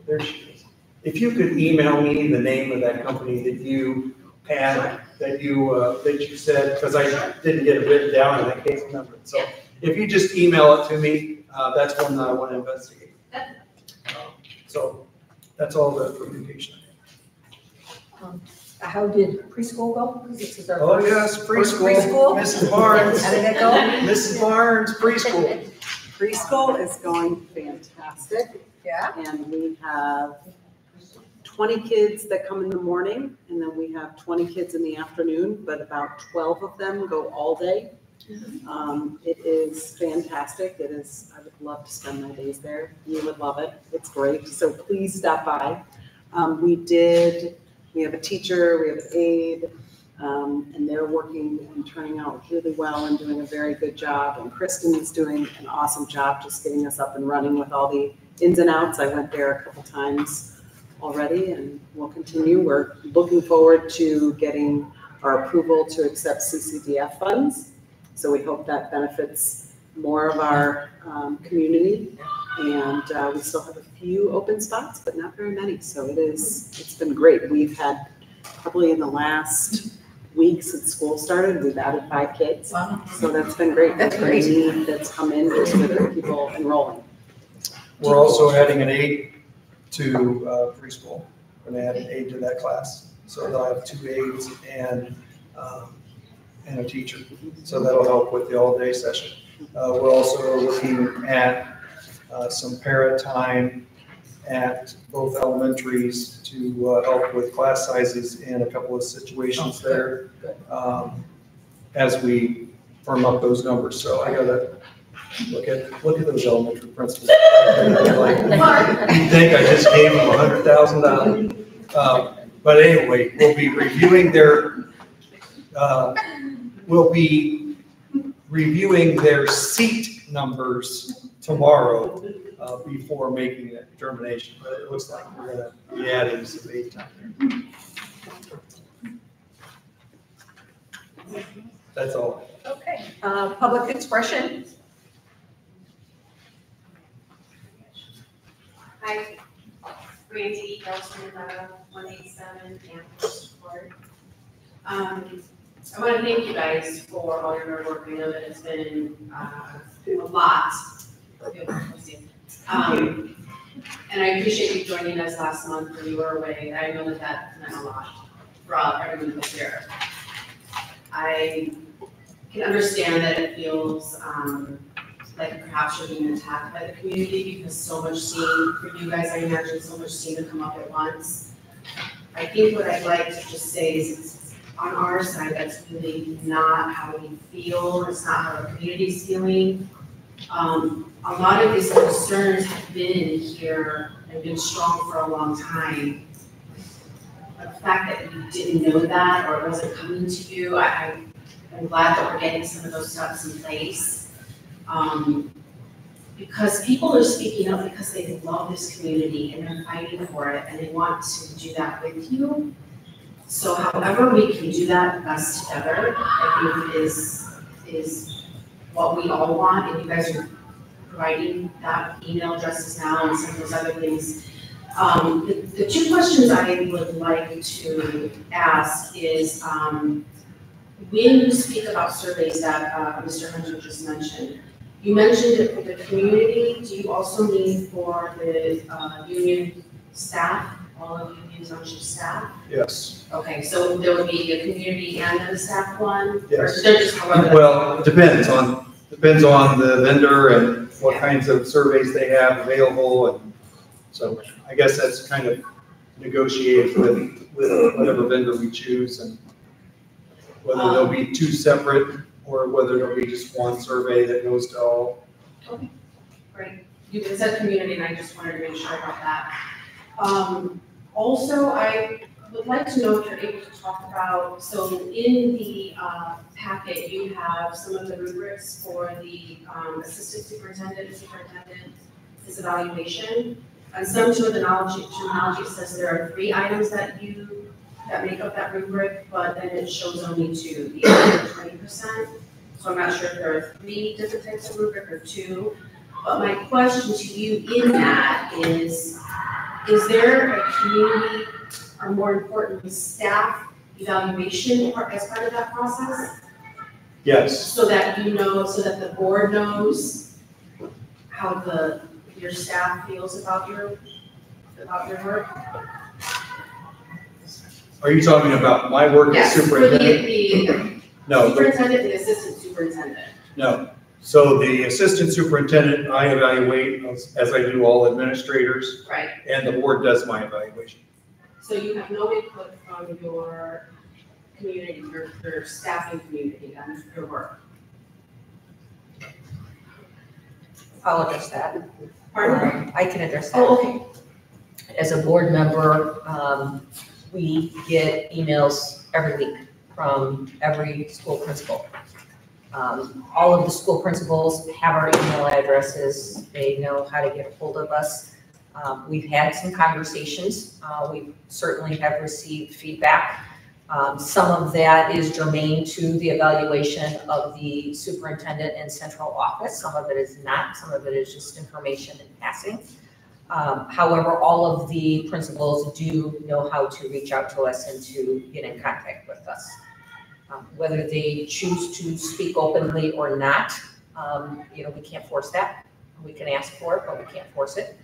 there she is. If you could email me the name of that company that you had, that you said, because I didn't get it written down in that case number. So if you just email it to me, that's one that I want to investigate. So that's all the communication. How did preschool go? Oh, yes, preschool. Mrs. Barnes. How did that go? Mrs. Barnes, preschool. Preschool is going fantastic. Yeah. And we have 20 kids that come in the morning, and then we have 20 kids in the afternoon, but about 12 of them go all day. It is fantastic. I would love to spend my days there. You would love it. It's great. So please stop by. We have a teacher, we have an aide, and they're working and turning out really well and doing a very good job. And Kristen is doing an awesome job just getting us up and running with all the ins and outs. I went there a couple times already and we'll continue. We're looking forward to getting our approval to accept CCDF funds. So we hope that benefits more of our community. And we still have a few open spots, but not very many. So it's been great. We've had probably in the last week since school started, we've added 5 kids. Wow. So that's been great. That's great. Need that's come in just with the people enrolling. We're also adding an aide to preschool. We're going to add an aide to that class. So they'll have 2 aides and a teacher. So that'll help with the all-day session. We're also looking at some para time at both elementaries to help with class sizes in a couple of situations there as we firm up those numbers. So I gotta look at those elementary principals. Like, you think I just gave them $100,000? But anyway, we'll be reviewing their seat numbers tomorrow before making that determination. But it looks like we're going to be adding some aid time there. That's all. Okay. Public expression. Hi, Randy Gelston, 187 Amherst Court. I want to thank you guys for all your hard work. I know that it's been a lot. It's And I appreciate you joining us last month when you were away. I know that that meant a lot for everyone who was here. I can understand that it feels like perhaps you're being attacked by the community because so much seemed, for you guys, I imagine so much seemed to come up at once. I think what I'd like to just say is it's on our side, that's really not how we feel, it's not how the community's feeling. A lot of these concerns have been here and been strong for a long time. The fact that you didn't know that or it wasn't coming to you, I'm glad that we're getting some of those steps in place. Because people are speaking up because they love this community and they're fighting for it and they want to do that with you. So however we can do that best together, I think is what we all want, and you guys are providing that email addresses now and some of those other things. The two questions I would like to ask is, when you speak about surveys that Mr. Hunter just mentioned, you mentioned it for the community. Do you also mean for the union staff, all of unions on shift staff? Yes. Okay, so there would be a community and a staff one? Yes. Or they're just however? Well, it depends on the vendor and what kinds of surveys they have available, and so I guess that's kind of negotiated with whatever vendor we choose, and whether there'll be two separate or whether there'll be just one survey that goes to all. Okay, great. You said community, and I just wanted to make sure about that. Also, I would like to know if you're able to talk about, so in the packet, you have some of the rubrics for the assistant superintendent and superintendent's evaluation. And some terminology says there are 3 items that make up that rubric, but then it shows only 2, the other 20%. So I'm not sure if there are 3 different types of rubric or 2. But my question to you in that is there a community, or more importantly, staff evaluation as part of that process? Yes. So that you know, so that the board knows how your staff feels about your work? Are you talking about my work as Yes, superintendent? the No. superintendent and assistant superintendent. No. So the assistant superintendent, I evaluate as I do all administrators, Right. and the board does my evaluation. So you have no input from your community, your staffing community on your work? I'll address that. Pardon? I can address that. Oh, okay. As a board member, we get emails every week from every school principal. All of the school principals have our email addresses. They know how to get a hold of us. We've had some conversations. We certainly have received feedback. Some of that is germane to the evaluation of the superintendent and central office. Some of it is not. Some of it is just information in passing. However, all of the principals do know how to reach out to us and to get in contact with us. Whether they choose to speak openly or not, we can't force that. We can ask for it, but we can't force it.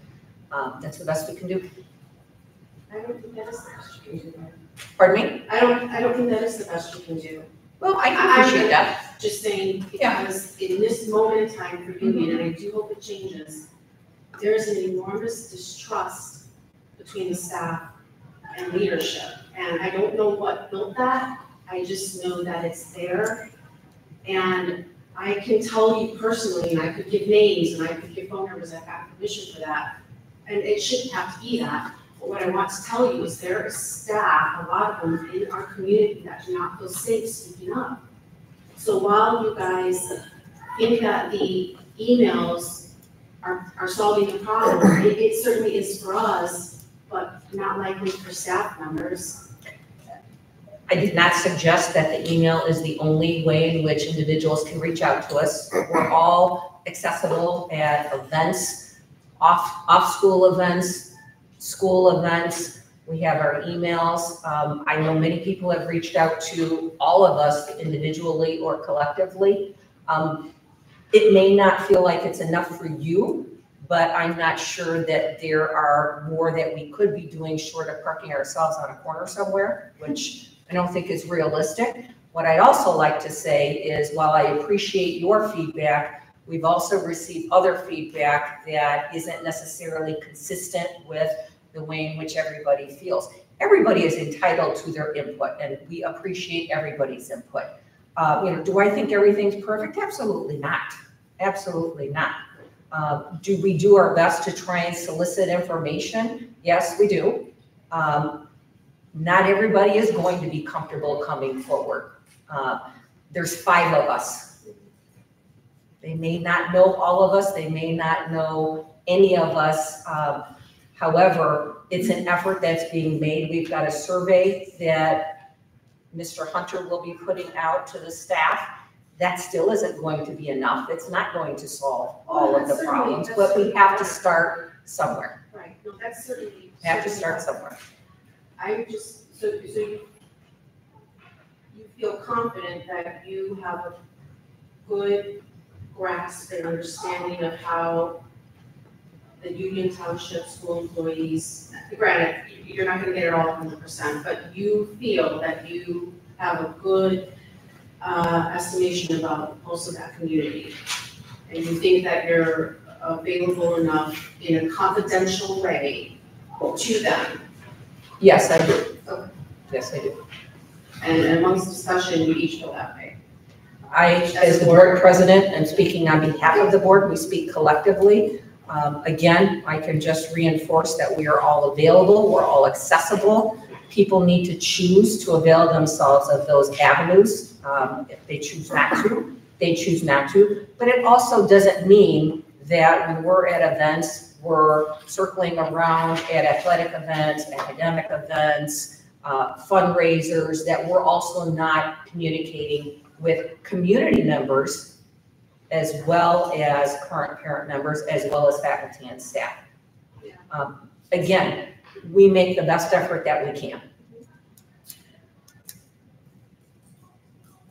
That's the best we can do. I don't think that is the best you can do. Pardon me? I don't think that is the best you can do. Well, I can appreciate that. Just saying, because in this moment in time for union, and I do hope it changes, there is an enormous distrust between the staff and leadership. And I don't know what built that. I just know that it's there. And I can tell you personally, and I could give names and I could give phone numbers, I've got permission for that. And it shouldn't have to be that. But what I want to tell you is there is staff, a lot of them in our community that do not feel safe speaking up. So while you guys think that the emails are solving the problem, it certainly is for us, but not likely for staff members. I did not suggest that the email is the only way in which individuals can reach out to us. We're all accessible at events, off-school events, school events. We have our emails. I know many people have reached out to all of us individually or collectively. It may not feel like it's enough for you, but I'm not sure that there are more that we could be doing short of parking ourselves on a corner somewhere, which I don't think is realistic. What I'd also like to say is, while I appreciate your feedback, we've also received other feedback that isn't necessarily consistent with the way in which everybody feels. Everybody is entitled to their input, and we appreciate everybody's input. Do I think everything's perfect? Absolutely not. Absolutely not. Do we do our best to try and solicit information? Yes, we do. Not everybody is going to be comfortable coming forward. There's 5 of us. They may not know all of us. They may not know any of us. However, it's an effort that's being made. We've got a survey that Mr. Hunter will be putting out to the staff. That still isn't going to be enough. It's not going to solve all of the problems, but we have to start somewhere. Right, no, that's certainly. We have to start somewhere. I'm just, so you feel confident that you have a good grasp and understanding of how the Union Township school employees, granted, you're not gonna get it all 100%, but you feel that you have a good estimation about most of that community. And you think that you're available enough in a confidential way to them. Yes, I do. Okay. Yes, I do. And amongst discussion, you each feel that way. I, as the board president, am speaking on behalf of the board. We speak collectively. Again, I can just reinforce that we are all available. We're all accessible. People need to choose to avail themselves of those avenues. If they choose not to, they choose not to. But it also doesn't mean that when we're at events, we're circling around at athletic events, academic events, fundraisers, that we're also not communicating with community members as well as current parent members, as well as faculty and staff. Again, we make the best effort that we can.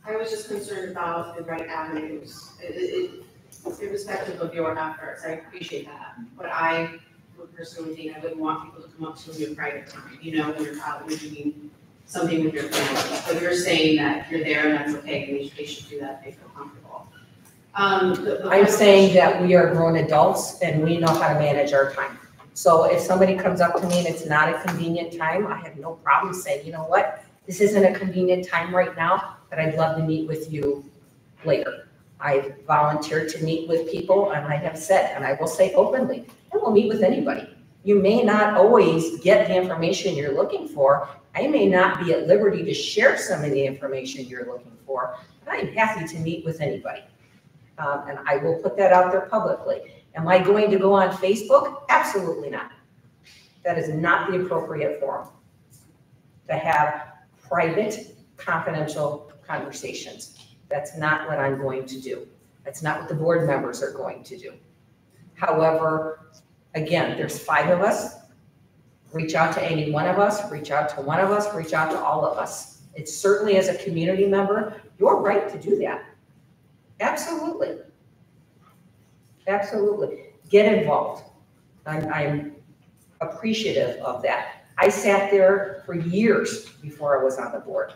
I was just concerned about the right avenues, irrespective of your efforts. I appreciate that, but I would personally think I wouldn't want people to come up to you in private time, when you're out, you're doing something with your family. But you're saying that you're there and that's okay, and they should do that if they feel comfortable. I'm saying that we are grown adults and we know how to manage our time. So if somebody comes up to me and it's not a convenient time, I have no problem saying, you know what, this isn't a convenient time right now, but I'd love to meet with you later. I volunteered to meet with people, and I have said, and I will say openly, I will meet with anybody. You may not always get the information you're looking for. I may not be at liberty to share some of the information you're looking for, but I am happy to meet with anybody. And I will put that out there publicly. Am I going to go on Facebook? Absolutely not. That is not the appropriate forum to have private, confidential conversations. That's not what I'm going to do. That's not what the board members are going to do. However, again, there's 5 of us. Reach out to any one of us, reach out to one of us, reach out to all of us. It's certainly, as a community member, your right to do that. Absolutely. Absolutely. Get involved. I'm appreciative of that. I sat there for years before I was on the board,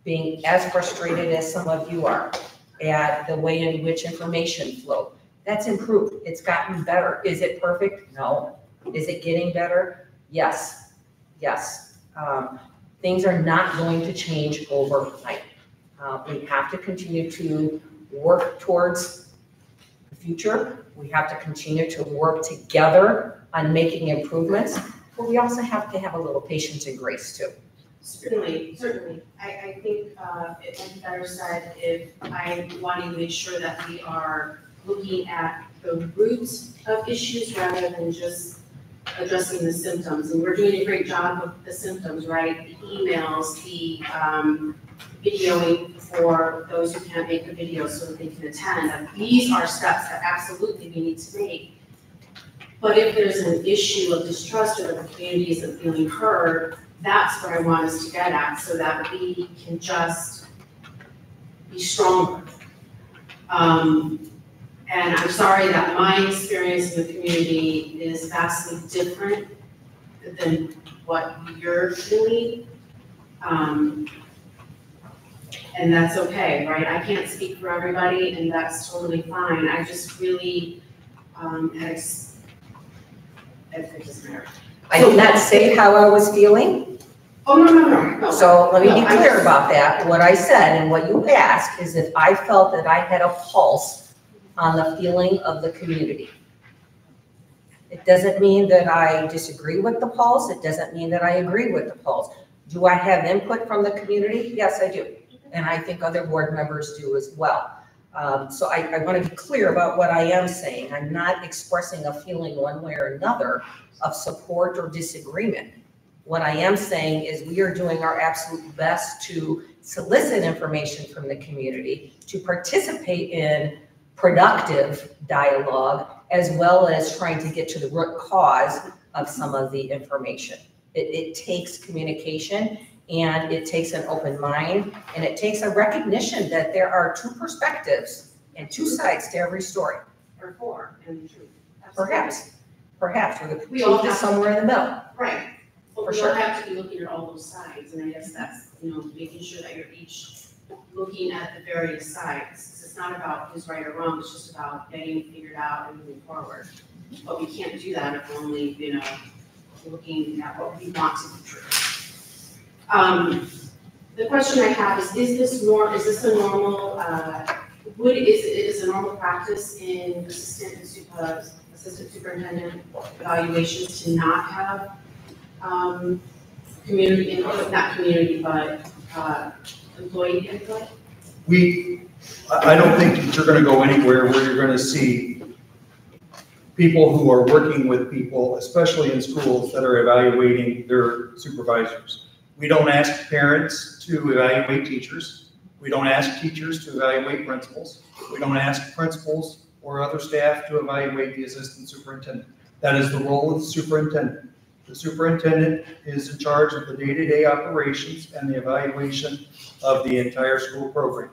being as frustrated as some of you are at the way in which information flowed. That's improved. It's gotten better. Is it perfect? No. Is it getting better? Yes. Yes. Things are not going to change overnight. We have to continue to work towards the future. We have to continue to work together on making improvements, but we also have to have a little patience and grace too. Certainly, certainly. I think it might be better said if I wanting to make sure that we are looking at the roots of issues rather than just addressing the symptoms. And we're doing a great job of the symptoms, right? The emails, the videoing for those who can't make the video so that they can attend. And these are steps that absolutely we need to make. But if there's an issue of distrust or the community isn't feeling heard, that's what I want us to get at so that we can just be stronger. And I'm sorry that my experience in the community is vastly different than what you're doing. And that's okay, right? I can't speak for everybody, and that's totally fine. I just really, it doesn't matter. I did not say how I was feeling, Oh, no. so let me No, be I clear just- about that. What I said and what you asked is if I felt that I had a pulse on the feeling of the community. It doesn't mean that I disagree with the pulse. It doesn't mean that I agree with the pulse. Do I have input from the community? Yes, I do. And I think other board members do as well. So I want to be clear about what I am saying. I'm not expressing a feeling one way or another of support or disagreement. What I am saying is we are doing our absolute best to solicit information from the community, to participate in productive dialogue, as well as trying to get to the root cause of some of the information. It takes communication, and it takes an open mind, and it takes a recognition that there are two perspectives and two sides to every story. Or four, and the truth. Perhaps, or the We all truth is have- somewhere in the middle. Right. But For we sure. don't have to be looking at all those sides, and I guess that's, making sure that you're each looking at the various sides. 'Cause it's not about who's right or wrong, it's just about getting it figured out and moving forward. But we can't do that if we're only, looking at what we want to be true. The question I have is this a normal, is a normal practice in assistant superintendent evaluations to not have community input, not community, but employee input? I don't think that you're gonna go anywhere where you're gonna see people who are working with people, especially in schools, that are evaluating their supervisors. We don't ask parents to evaluate teachers. We don't ask teachers to evaluate principals. We don't ask principals or other staff to evaluate the assistant superintendent. That is the role of the superintendent. The superintendent is in charge of the day-to-day operations and the evaluation of the entire school program.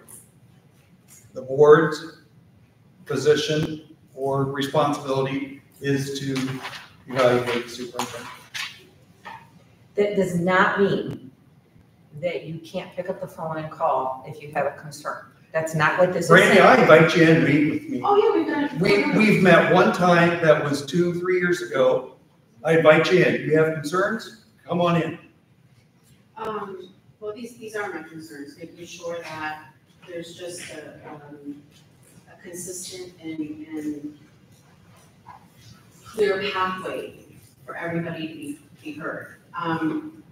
The board's position or responsibility is to evaluate the superintendent. That does not mean that you can't pick up the phone and call if you have a concern. That's not what this is saying. Brandy, I invite you in to meet with me. Oh, yeah, we've done it. We've met one time, that was 2-3 years ago. I invite you in. You have concerns? Come on in. Well, these are my concerns, making sure that there's just a consistent and clear pathway for everybody to be heard. And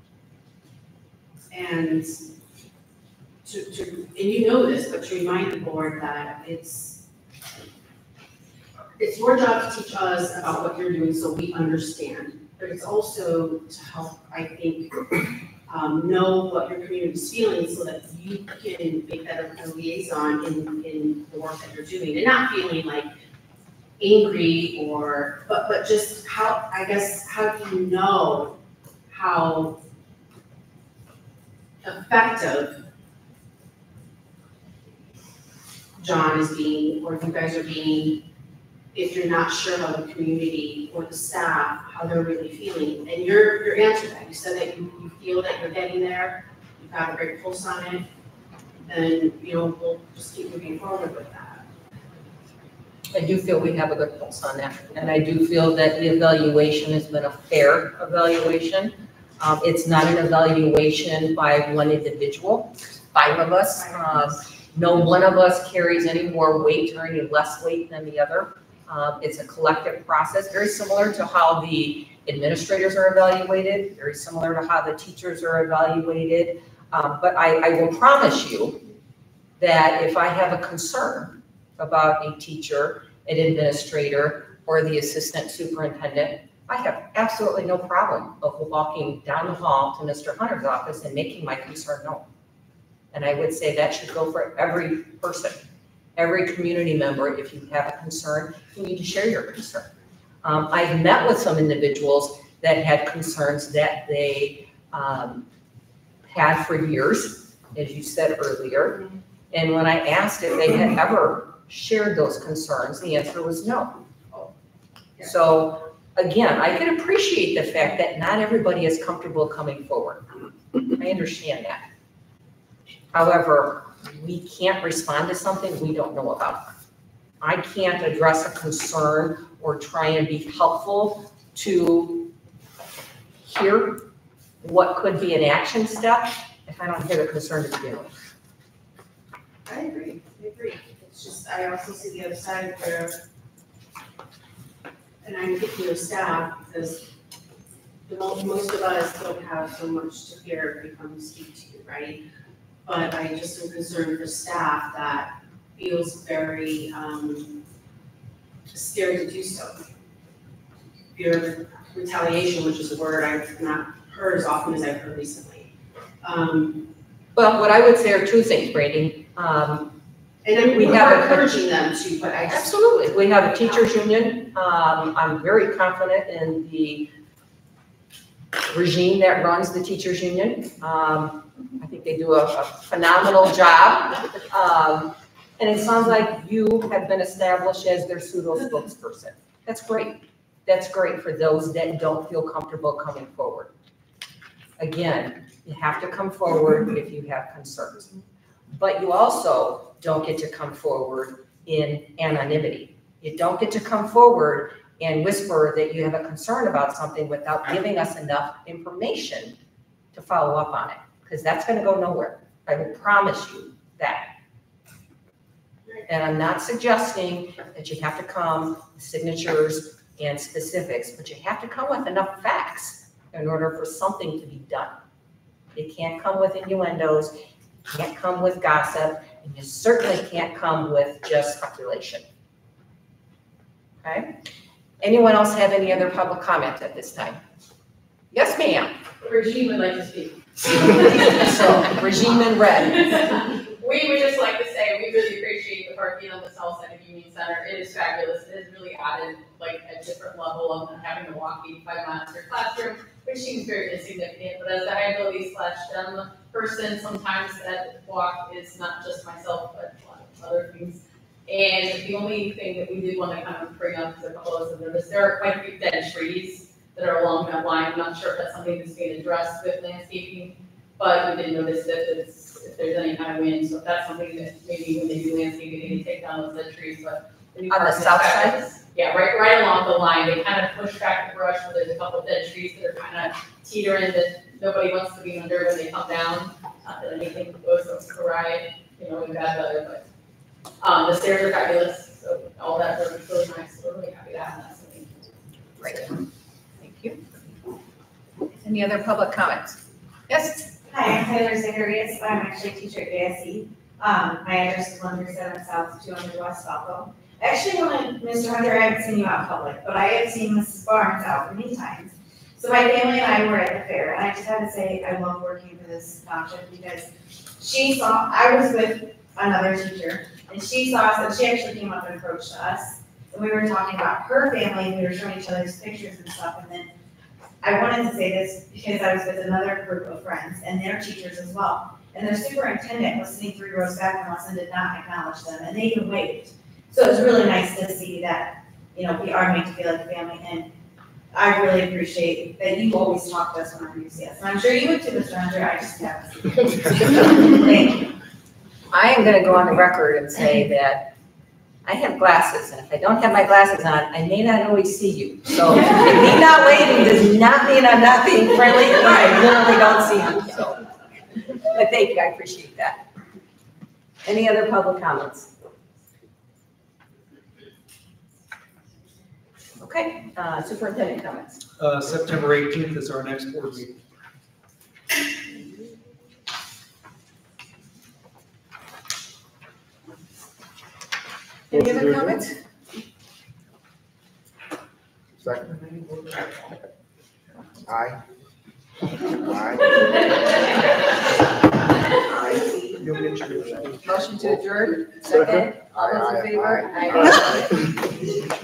you know this, but to remind the board that it's your job to teach us about what you're doing so we understand, but it's also to help, I think, know what your community's feeling so that you can make that a liaison in the work that you're doing, and not feeling like angry but just how do you know how effective John is being, or you guys are being, if you're not sure how the community or the staff, how they're really feeling. And your answer to that, you said that you feel that you're getting there, you've got a great pulse on it, then, we'll just keep moving forward with that. I do feel we have a good pulse on that, and I do feel that the evaluation has been a fair evaluation. It's not an evaluation by one individual, 5 of us. No one of us carries any more weight or any less weight than the other. It's a collective process, very similar to how the administrators are evaluated, very similar to how the teachers are evaluated. But I will promise you that if I have a concern about a teacher, an administrator, or the assistant superintendent, I have absolutely no problem of walking down the hall to Mr. Hunter's office and making my concern known. And I would say that should go for every person, every community member. If you have a concern, you need to share your concern. I've met with some individuals that had concerns that they had for years, as you said earlier. And when I asked if they had ever shared those concerns? The answer was no. Yeah. So again, I can appreciate the fact that not everybody is comfortable coming forward. I understand that. However, we can't respond to something we don't know about. I can't address a concern or try and be helpful to hear what could be an action step if I don't hear the concern to begin with. I agree. It's just, I also see the other side where, and I'm thinking of staff, because most of us don't have so much to hear if we come to speak to you, right? But I just am concerned for staff that feels very scared to do so. Fear of retaliation, which is a word I've not heard as often as I've heard recently. Well, what I would say are two things, Brady. And we we're have encouraging them to, but I just. Absolutely. We have a teachers union. I'm very confident in the regime that runs the teachers union. I think they do a phenomenal job. And it sounds like you have been established as their pseudo spokesperson. That's great. That's great for those that don't feel comfortable coming forward. Again, you have to come forward if you have concerns. But you also don't get to come forward in anonymity. You don't get to come forward and whisper that you have a concern about something without giving us enough information to follow up on it, because that's going to go nowhere. I will promise you that. And I'm not suggesting that you have to come with signatures and specifics, but you have to come with enough facts in order for something to be done. You can't come with innuendos, you can't come with gossip, and you certainly can't come with just speculation. Okay? Anyone else have any other public comment at this time? Yes, ma'am. Regine would like to speak. So, regime in red. We would just like to say we really appreciate the parking on the south side of Union Center. It is fabulous. It has really added like a different level of having to walk 85 miles to your classroom, which seems very insignificant. But as a high ability /STEM person, sometimes that walk is not just myself, but a lot of other things. And the only thing that we did want to kind of bring up, because a couple of us have noticed, there are quite a few dead trees that are along that line. I'm not sure if that's something that's being addressed with landscaping, but we did notice that if there's any kind of wind, so if that's something that maybe when they do landscaping, they can take down those dead trees, but. On the south side? Yeah, right along the line, they kind of push back the brush, where there's a couple of dead trees that are kind of teetering that nobody wants to be under when they come down. Not that anything goes awry, in bad weather, but the stairs are fabulous, so all that work is really nice, so we're really happy to have that. Great, thank you. Any other public comments? Yes? Hi, I'm Taylor Zacharias. I'm actually a teacher at ASC. My address is 137 South, 200 West Falco. Actually, Mr. Hunter, I haven't seen you out in public, but I have seen Mrs. Barnes out many times. So my family and I were at the fair, and I just had to say I love working for this township because I was with another teacher, and she saw us, and she actually came up and approached us. And we were talking about her family, and we were showing each other's pictures and stuff, and then I wanted to say this because I was with another group of friends and their teachers as well. And their superintendent was sitting 3 rows back from us and did not acknowledge them, and they even waved. So it was really nice to see that, we are made to feel like a family, and I really appreciate that you always talk to us whenever you see us. And I'm sure you would too, Mr. Hunter, I just haven't seen you. Thank you. I am gonna go on the record and say that I have glasses, and if I don't have my glasses on, I may not always see you. So me not waving does not mean I'm not being friendly, or I literally don't see you, so. But thank you, I appreciate that. Any other public comments? Okay, superintendent comments. September 18th is our next board meeting. Any other comments? Second. Aye. Aye. Motion to adjourn, second. All those in favor? Aye.